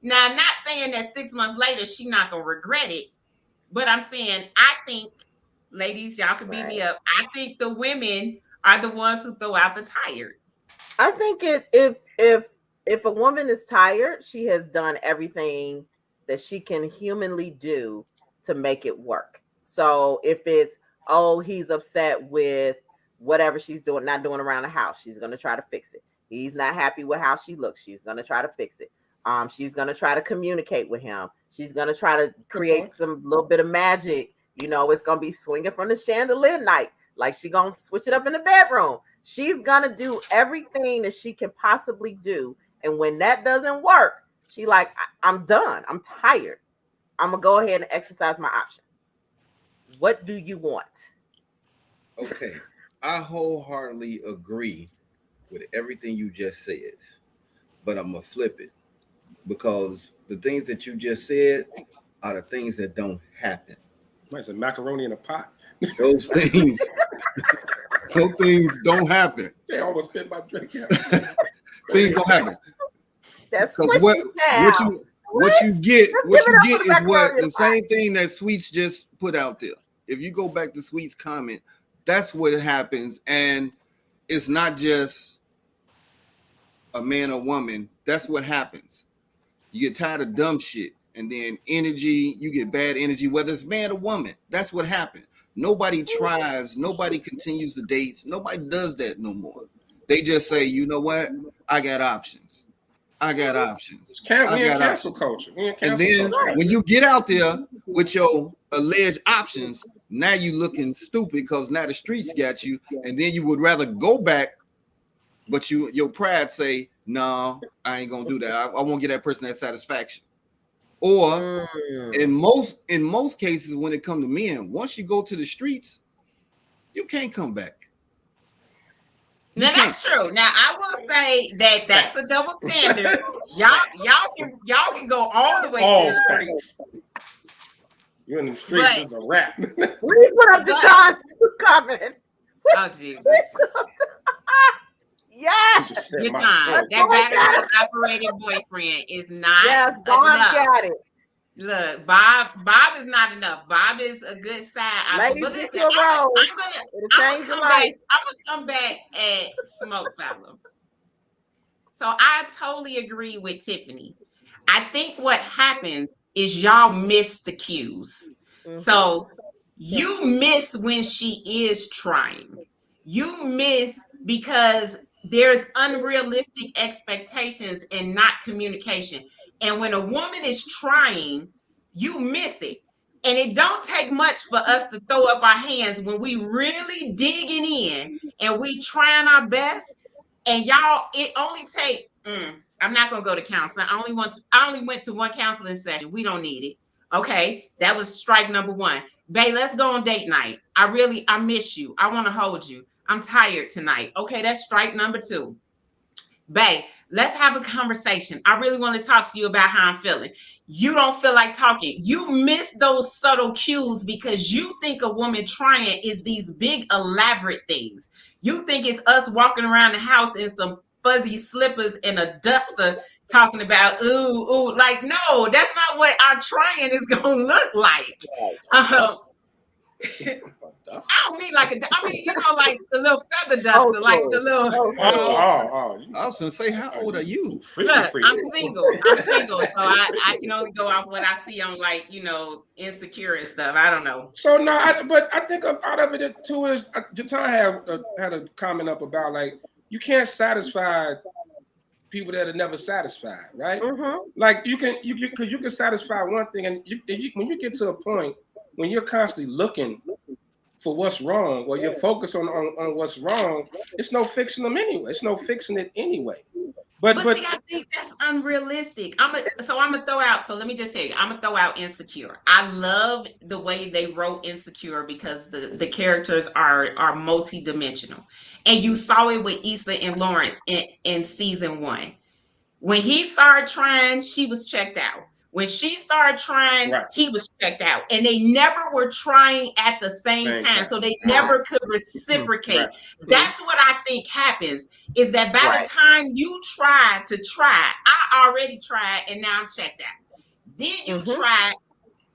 Now, I'm not saying that 6 months later, she's not going to regret it. But I'm saying, I think, ladies, y'all can beat me up. I think the women are the ones who throw out the tired. I think if a woman is tired, she has done everything that she can humanly do to make it work. So if it's, he's upset with whatever she's not doing around the house, she's going to try to fix it. He's not happy with how she looks. She's going to try to fix it. She's going to try to communicate with him. She's going to try to create some little bit of magic. It's going to be swinging from the chandelier night. Like she's going to switch it up in the bedroom. She's going to do everything that she can possibly do. And when that doesn't work, she like, I'm done. I'm tired. I'm gonna go ahead and exercise my option. What do you want? Okay, I wholeheartedly agree with everything you just said, but I'm gonna flip it because the things that you just said are the things that don't happen. It's a macaroni in a pot. Those things, those things don't happen. They almost spit my drink. Things don't happen. That's Because what you get is what the same thing that Sweets just put out there. If you go back to Sweets' comment, that's what happens, and it's not just a man or woman. That's what happens. You get tired of dumb shit, and then you get bad energy, whether it's man or woman. That's what happened. Nobody tries, nobody continues the dates, nobody does that no more. They just say, you know what? I got options. We in cancel culture. And then when you get out there with your alleged options, now you looking stupid because now the streets got you, and then you would rather go back, but your pride say, no, I ain't gonna do that. I won't get that person that satisfaction. Or in most cases, when it comes to men, once you go to the streets, you can't come back. Now that's true. Now I will say that that's a double standard. y'all can go all the way to the streets. You in the streets is a rap. We put up the John's comment. Oh Jesus. Yes. Your time. That battery operated boyfriend is not enough. Got it. Look, Bob is not enough. Bob is a good side. But listen, I'm gonna come back at Smoke Fowler. So I totally agree with Tiffany. I think what happens is y'all miss the cues. Mm-hmm. So you miss when she is trying. You miss because there's unrealistic expectations and not communication. And when a woman is trying, you miss it. And it don't take much for us to throw up our hands when we really digging in and we trying our best. And y'all, it only take, I'm not going to go to counseling. I only went to one counseling session. We don't need it. Okay. That was strike number one. Babe, let's go on date night. I miss you. I want to hold you. I'm tired tonight. Okay. That's strike number two. Babe, let's have a conversation. I really want to talk to you about how I'm feeling. You don't feel like talking. You miss those subtle cues because you think a woman trying is these big elaborate things. You think it's us walking around the house in some fuzzy slippers and a duster talking about, ooh. Like, no, that's not what our trying is going to look like. I don't mean like like the little feather duster, like the little. I was gonna say, how old are you? Look, I'm single, so I can only go off what I see on Insecure and stuff. I don't know. So no, but I think out of it too is Jatan had a comment up about like you can't satisfy people that are never satisfied, right? Mm-hmm. Like you can satisfy one thing, and when you get to a point when you're constantly looking for what's wrong, or you're focused on what's wrong, it's no fixing them anyway. It's no fixing it anyway. But see, I think that's unrealistic. I'm gonna throw out. So let me just say, I'm gonna throw out Insecure. I love the way they wrote Insecure because the characters are multi-dimensional, and you saw it with Issa and Lawrence in season 1. When he started trying, she was checked out. When she started trying, he was checked out. And they never were trying at the same time. So they never could reciprocate. Right. That's what I think happens, is that by the time you try, I already tried and now I'm checked out. Then you tried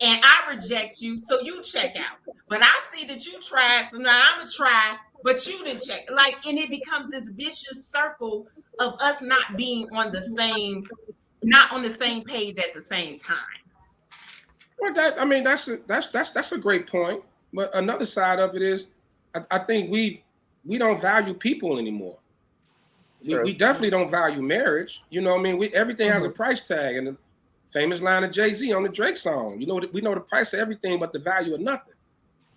and I reject you, so you check out. But I see that you tried, so now I'm going to try, but you didn't check. And it becomes this vicious circle of us not being on the same page at the same time. Well, that's a great point. But another side of it is, I think we don't value people anymore. We definitely don't value marriage. You know what I mean? Everything has a price tag, and the famous line of Jay-Z on the Drake song. We know the price of everything, but the value of nothing.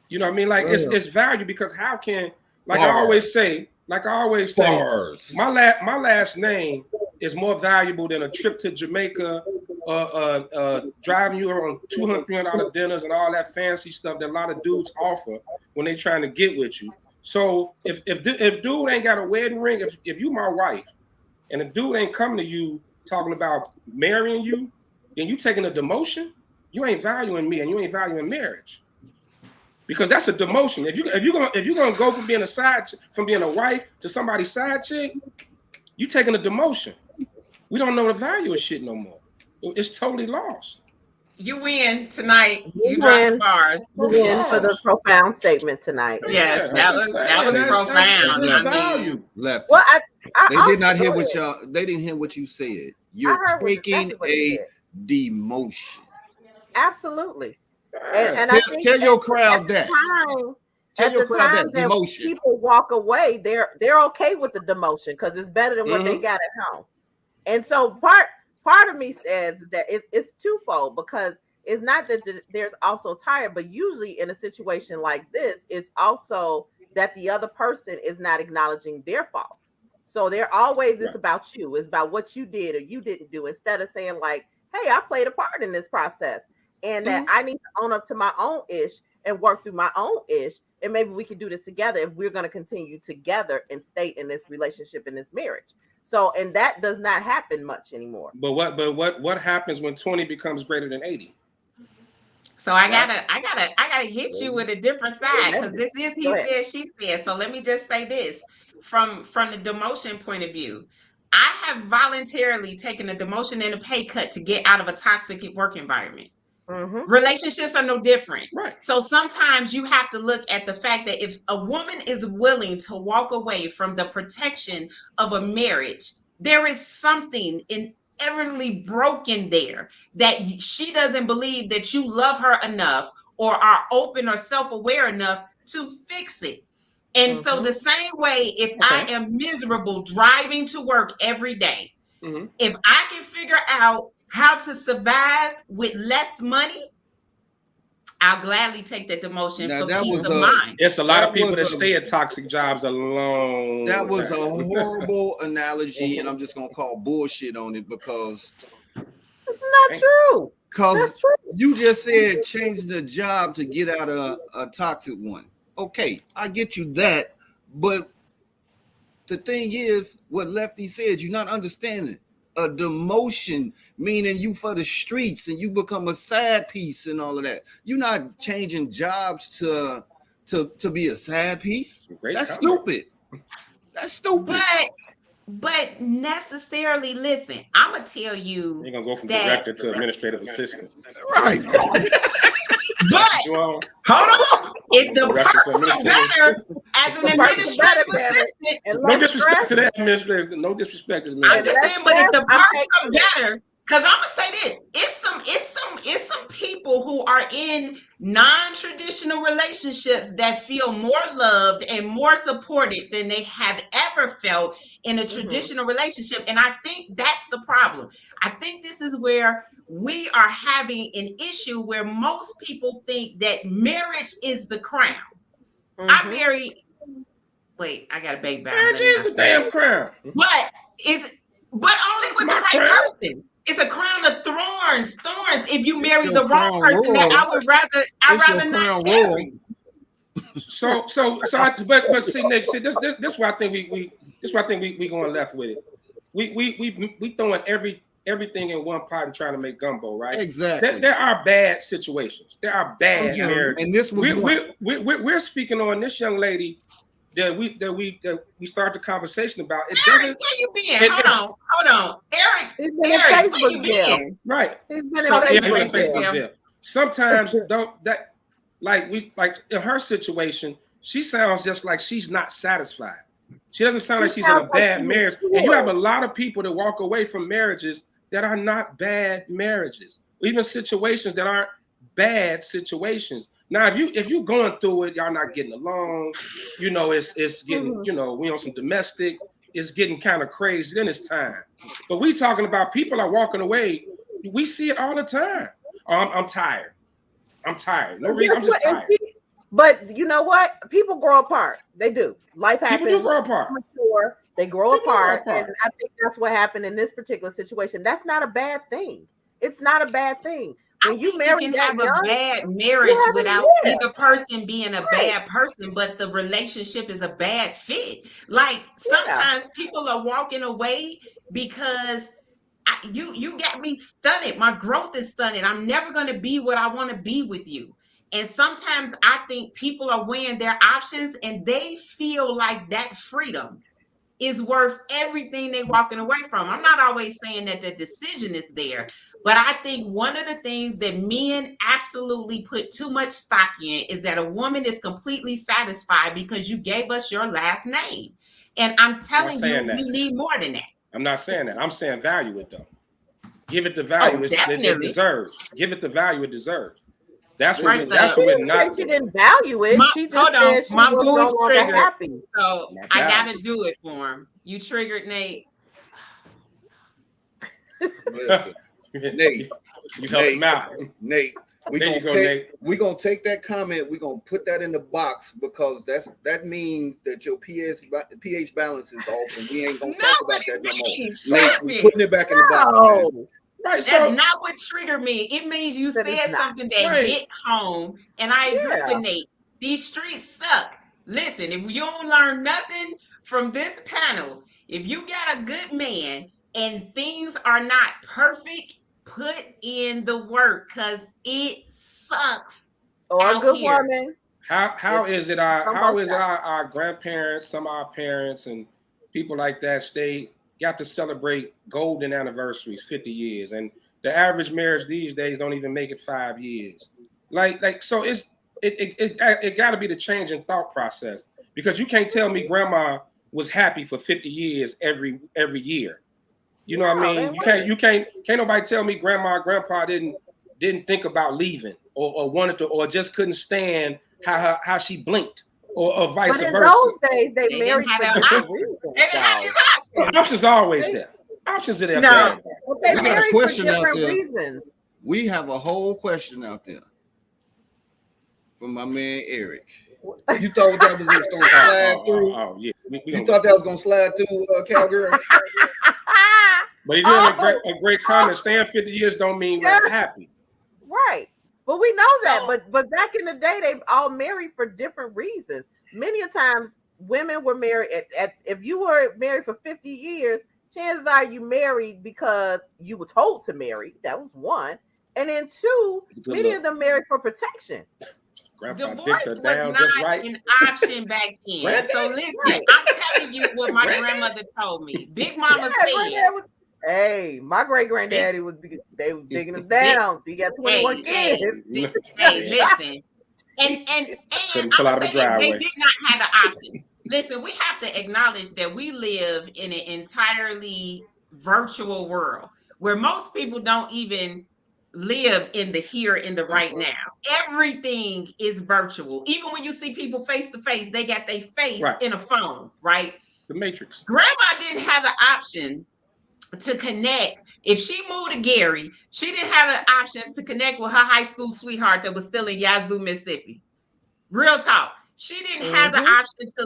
You know what I mean? Like it's value, because how can I always say, Bars. my last name is more valuable than a trip to Jamaica driving you on $200 dinners and all that fancy stuff that a lot of dudes offer when they trying to get with you. So if dude ain't got a wedding ring, if you my wife, and the dude ain't coming to you talking about marrying you, then you taking a demotion. You ain't valuing me, and you ain't valuing marriage, because that's a demotion. If you're gonna go from being a wife to somebody's side chick, you taking a demotion. We don't know the value of shit no more. It's totally lost. You win tonight. You dropped bars. You win for the profound statement tonight. Yes, that was profound. That's value. Left. Well, they did not hear what y'all. They didn't hear what you said. You're taking a demotion. Absolutely. And I think tell your crowd that. At the time that demotion. People walk away, they're okay with the demotion because it's better than what they got at home. And so part of me says that it's twofold, because it's not that there's also tired, but usually in a situation like this, it's also that the other person is not acknowledging their faults. So they're always, it's about you. It's about what you did or you didn't do, instead of saying like, hey, I played a part in this process, and that I need to own up to my own ish and work through my own ish. And maybe we can do this together if we're going to continue together and stay in this relationship, in this marriage. So, and that does not happen much anymore. But what happens when 20 becomes greater than 80? So I gotta hit you with a different side, because this is he said, she said. So let me just say this from the demotion point of view. I have voluntarily taken a demotion and a pay cut to get out of a toxic work environment. Relationships are no different. Right. So sometimes you have to look at the fact that if a woman is willing to walk away from the protection of a marriage, there is something inevitably broken there, that she doesn't believe that you love her enough or are open or self-aware enough to fix it. And so the same way, if I am miserable driving to work every day, if I can figure out how to survive with less money, I'll gladly take that demotion for peace of mind. It's a lot of people that stay at toxic jobs alone. That was a horrible analogy, and I'm just gonna call bullshit on it, because it's not true. Because you just said change the job to get out of a toxic one. Okay, I get you that, but the thing is, what Lefty said, you're not understanding. A demotion, meaning you for the streets and you become a side piece and all of that. You're not changing jobs to be a side piece. That's stupid. That's stupid. But necessarily, listen, I'm gonna tell you. You're gonna go from director to administrative assistant. Right. But hold on. If the perks are better as an administrative assistant, no disrespect to that administrator. No disrespect to the administrator. I'm just saying, but if the perks are better, because I'm gonna say this, it's some people who are in non-traditional relationships that feel more loved and more supported than they have ever felt in a traditional relationship. And I think that's the problem. I think this is where we are having an issue, where most people think that marriage is the crown. I got a baby. Marriage is the damn crown. But only with the right person. It's a crown of thorns. If you marry the wrong person, that I'd rather not marry. But see, Nick, this why I think we going left with it. We throwing everything in one pot and trying to make gumbo, right? Exactly. There are bad situations. There are bad marriages. And this was we're speaking on this young lady that we start the conversation about. It doesn't. Eric, where you been? Hold on. Eric, where you been? Right. He's been in Facebook jail. Sometimes like in her situation, she sounds just like she's not satisfied. She doesn't sound like she's in a bad marriage. And you have a lot of people that walk away from marriages that are not bad marriages, even situations that aren't bad situations. Now, if you're going through it, y'all not getting along, it's getting, we on some domestic, it's getting kind of crazy, then it's time. But we talking about people are walking away. We see it all the time. Oh, I'm tired. I'm tired. No reason, I'm just tired. But you know what? People grow apart. They do. Life happens. People do grow apart. They grow apart. And I think that's what happened in this particular situation. That's not a bad thing. It's not a bad thing. When you marry can that have young, a bad marriage without either person being a bad person, but the relationship is a bad fit. Like sometimes people are walking away because you got me stunted. My growth is stunted. I'm never going to be what I want to be with you. And sometimes I think people are weighing their options and they feel like that freedom is worth everything they're walking away from. I'm not always saying that the decision is there, but I think one of the things that men absolutely put too much stock in is that a woman is completely satisfied because you gave us your last name. And I'm telling you, we need more than that. I'm not saying that. I'm saying value it though. Give it the value it deserves. Give it the value it deserves. That's what we're not. She didn't value it. She just said she was no longer happy. So I gotta do it for him. You triggered Nate. Listen, Nate, you help him out. Nate, we're gonna take that comment. We're gonna put that in the box because that means that your pH balance is off, and we ain't gonna talk about that no more. Nate, we're putting it back in the box. Man. Right, that's not what triggered me. It means you said something that hit home, and I agree with Nate. These streets suck. Listen, if you don't learn nothing from this panel, if you got a good man and things are not perfect, put in the work because it sucks. Or a good woman. How is it our grandparents, some of our parents, and people like that got to celebrate golden anniversaries, 50 years, and the average marriage these days don't even make it 5 years. Like so it got to be the change in thought process, because you can't tell me grandma was happy for 50 years every year. You know what I mean? You can't nobody tell me grandpa didn't think about leaving or wanted to, or just couldn't stand how she blinked. Or vice versa. But in those days, they married for different reasons. Options are always there. Options are there. No, we got a question out there. We have a whole question out there from my man Eric. You thought that was just going to slide through? Oh yeah. You thought that was going to slide through, cowgirl? But he did a great comment. Staying 50 years don't mean we're happy. Right. But we know that. But back in the day, they all married for different reasons. Many a times, women were married. If you were married for 50 years, chances are you married because you were told to marry. That was one. And then two, many of them married for protection. Divorce was not an option back then. So listen, I'm telling you what my grandmother told me. Big Mama said. Hey, my great granddaddy they were digging him down. He got 21 kids. Hey, listen. And I'm saying they did not have the options. Listen, we have to acknowledge that we live in an entirely virtual world where most people don't even live in the here, in the right now. Everything is virtual. Even when you see people face to face, they got their face in a phone, right? The Matrix. Grandma didn't have the option to connect. If she moved to Gary, she didn't have the options to connect with her high school sweetheart that was still in Yazoo, Mississippi. Real talk. She didn't have the option to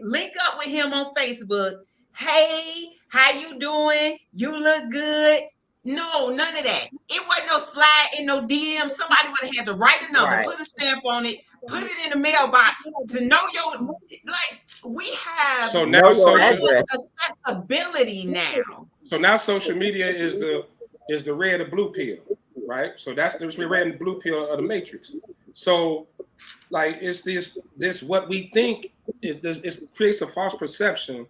link up with him on Facebook. Hey, how you doing? You look good. No, none of that. It wasn't no slide in no DM. Somebody would have had to write a number, put a stamp on it, put it in the mailbox to know your, like, we have so now accessibility now. So now social media is the red or blue pill, right? So that's the red and blue pill of the Matrix. So like it's this what we think it creates a false perception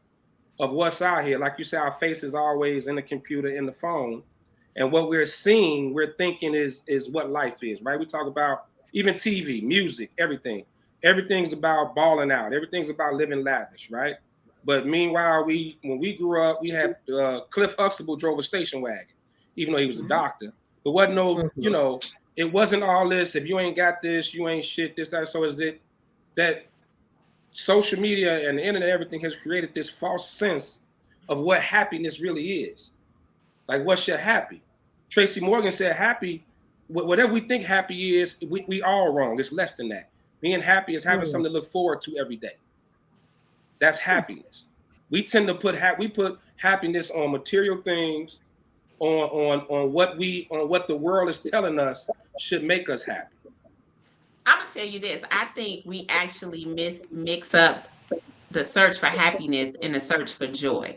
of what's out here. Like you say, our face is always in the computer, in the phone. And what we're seeing, we're thinking is what life is, right? We talk about even TV, music, everything. Everything's about balling out. Everything's about living lavish, right? But meanwhile, when we grew up, we had Cliff Huxtable drove a station wagon, even though he was a doctor. But wasn't no, it wasn't all this. If you ain't got this, you ain't shit. This, that. So is it that social media and the internet, everything has created this false sense of what happiness really is. Like, what's your happy? Tracy Morgan said, happy, whatever we think happy is, we all wrong. It's less than that. Being happy is having something to look forward to every day. That's happiness. We tend to put happiness on material things on what the world is telling us should make us happy. I'm gonna tell you this. I think we actually mix up the search for happiness and the search for joy,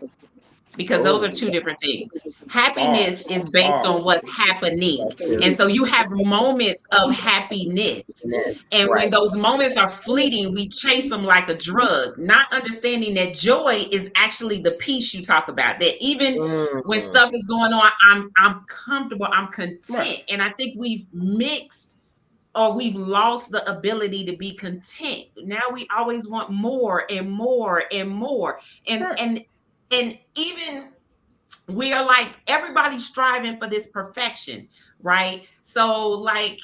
because those are two different things. Happiness Bars, is based on bars. what's happening. And so you have moments of happiness. And when Right. those moments are fleeting, we chase them like a drug, not understanding that joy is actually the peace you talk about. That even when Mm. stuff is going on, I'm comfortable, I'm Right. content. And I think we've mixed, or we've lost the ability to be content. Now we always want more and more and more. And Right. and even we are like, everybody's striving for this perfection, right? So like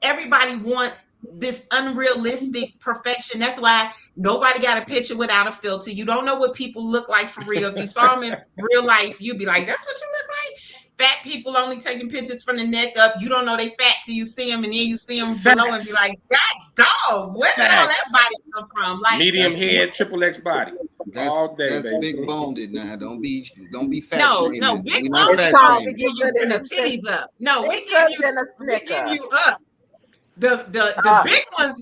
everybody wants this unrealistic perfection. That's why nobody got a picture without a filter. You don't know what people look like for real. If you saw them in real life, you'd be like, that's what you look like. Fat people only taking pictures from the neck up. You don't know they fat till you see them, and then you see them below and be Facts. like, God dog, where did all that Facts. body come from? Like, Medium That's head, triple X body. All day, that's big baby. boned now. Don't be fat no, shaming. big We not bone It's is fat called supposed to shaming. give you bigger for than the a snicker. titties up. No, Bigger than a we give snicker. you up. The big ones,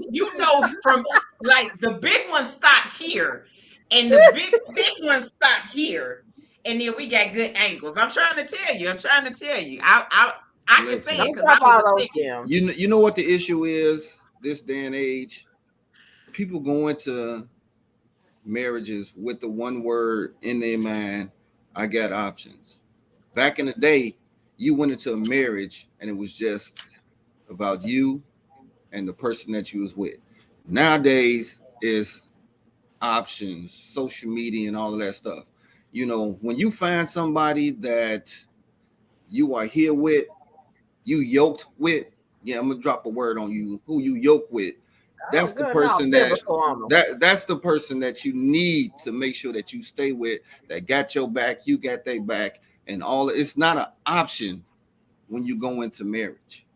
from like the big ones stop here, and the big thick ones stop here, and then we got good ankles. I'm trying to tell you. I can say it Listen, because Don't I drop was all a those thickie. gems. you know what the issue is this day and age? People go into marriages with the one word in their mind, I got options. Back in the day, you went into a marriage and it was just about you and the person that you was with. Nowadays is options, social media and all of that stuff. You know, when you find somebody that you are here with, you yoked with, yeah, I'm gonna drop a word on you, who you yoke with. Oh, That's the good. No, person biblical on them. that's the person that you need to make sure that you stay with, that got your back, you got their back, and all. It's not an option when you go into marriage.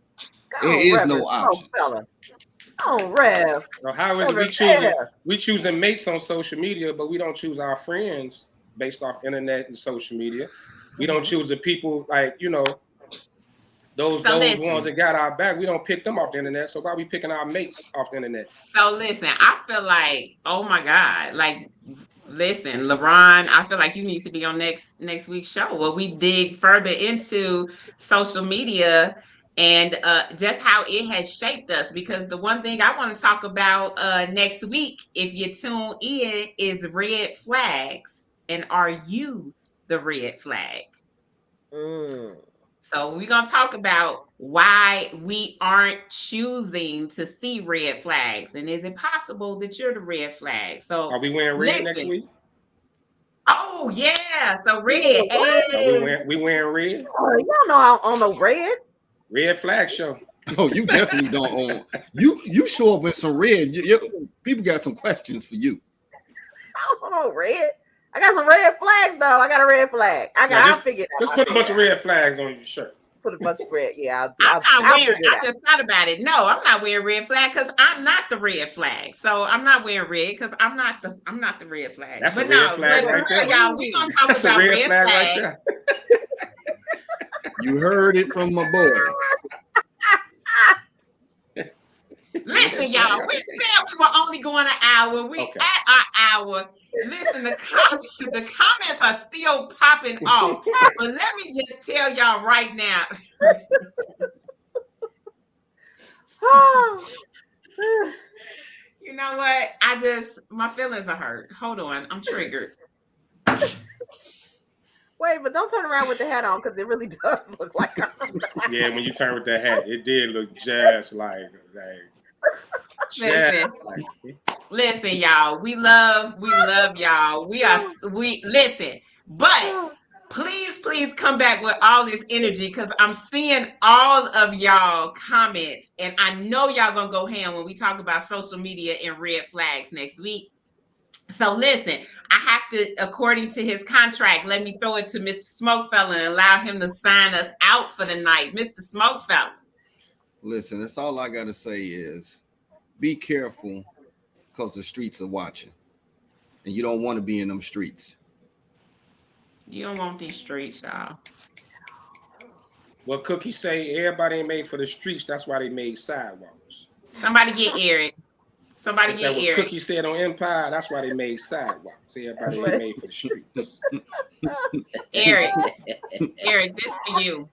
Go There on, is Reverend no Smoke options. Fella. Go on, Rev. So how is it Reverend Fair. we choosing mates on social media, but we don't choose our friends based off internet and social media? We don't choose the people like, So those ones listen. that got our back. We don't pick them off the internet. So why are we picking our mates off the internet? So listen. I feel like, oh my God, like, listen, LeBron, I feel like you need to be on next week's show where we dig further into social media and just how it has shaped us. Because the one thing I want to talk about next week, if you tune in, is red flags. And are you the red flag? Mm. So we're gonna talk about why we aren't choosing to see red flags, and is it possible that you're the red flag? So Are we wearing red next listen. week? Oh yeah, so red. Yeah, what? Are we wearing red? Oh, y'all know I don't own no red. Red flag show. Oh, you definitely don't own. You show up with some red. People got some questions for you. I don't know red. I got some red flags though. I got a red flag. I'll figure it out. Just put a bunch of red flags on your shirt. Put a bunch of red. Yeah, I'm I'll not figure wearing. it I out. just thought about it. No, I'm not wearing red flag because I'm not the red flag. So I'm not wearing red because I'm not the red flag. That's but a red no, flag but right for real, there. y'all, we gonna talk That's a about red red flag right flags. there. You heard it from my boy. Listen, y'all, we said we were only going an hour. We Okay. at our hour. Listen, the comments are still popping off. But let me just tell y'all right now. You know what? My feelings are hurt. Hold on, I'm triggered. Wait, but don't turn around with the hat on because it really does look like Yeah, when you turn with that hat, it did look just like Listen, y'all. We love y'all. We listen, but please come back with all this energy because I'm seeing all of y'all comments, and I know y'all gonna go ham when we talk about social media and red flags next week. So listen, I have to, according to his contract, let me throw it to Mr. Smokefella and allow him to sign us out for the night. Mr. Smokefella. Listen, that's all I gotta say is be careful because the streets are watching. And you don't want to be in them streets. You don't want these streets, y'all. What Cookie say? Everybody ain't made for the streets. That's why they made sidewalks. Somebody get Eric. Somebody That get what Eric. Cookie said on Empire. That's why they made sidewalks. Everybody ain't made for the streets. Eric, Eric, this for you.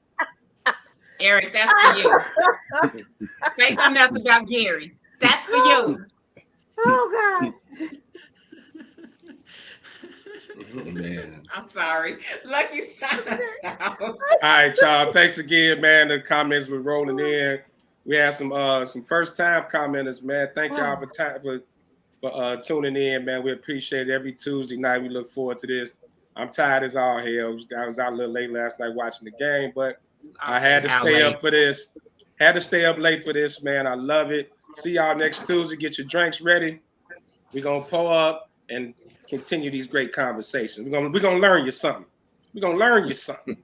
Eric, that's for you. Say something else about Gary. That's for you. Oh God. Man. I'm sorry. Lucky shout us out. All right, y'all. Thanks again, man. The comments were rolling in. We had some first time commenters, man. Thank y'all for tuning in, man. We appreciate it. Every Tuesday night. We look forward to this. I'm tired as all hell. I was out a little late last night watching the game, but I had to stay up for this. Had to stay up late for this, man. I love it. See y'all next Tuesday. Get your drinks ready. We're gonna pull up and continue these great conversations. We're gonna learn you something. We're gonna learn you something.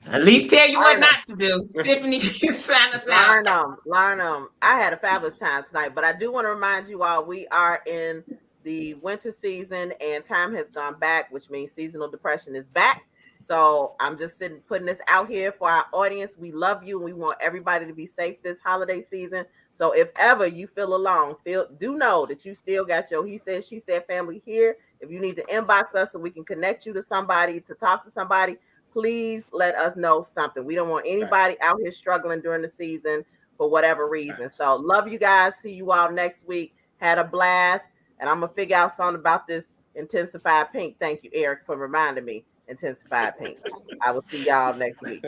At least tell you what not to do. Tiffany, sign us out. Learn them. I had a fabulous time tonight, but I do want to remind you all we are in the winter season and time has gone back, which means seasonal depression is back. So I'm just putting this out here for our audience. We love you and we want everybody to be safe this holiday season. So if ever you feel alone, do know that you still got your he said, she said family here. If you need to inbox us so we can connect you to somebody, to talk to somebody, please let us know something. We don't want anybody out here struggling during the season for whatever reason. So love you guys. See you all next week. Had a blast. And I'm going to figure out something about this intensified pink. Thank you, Eric, for reminding me. Intensified pink. I will see y'all next week.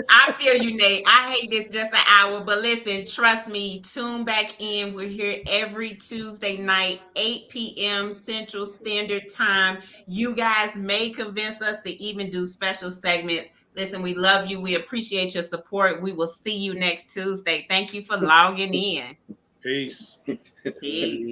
I feel you, Nate. I hate this just an hour, but listen, trust me, tune back in. We're here every Tuesday night, 8 p.m. Central Standard Time. You guys may convince us to even do special segments. Listen, we love you. We appreciate your support. We will see you next Tuesday. Thank you for logging in. Peace. Peace.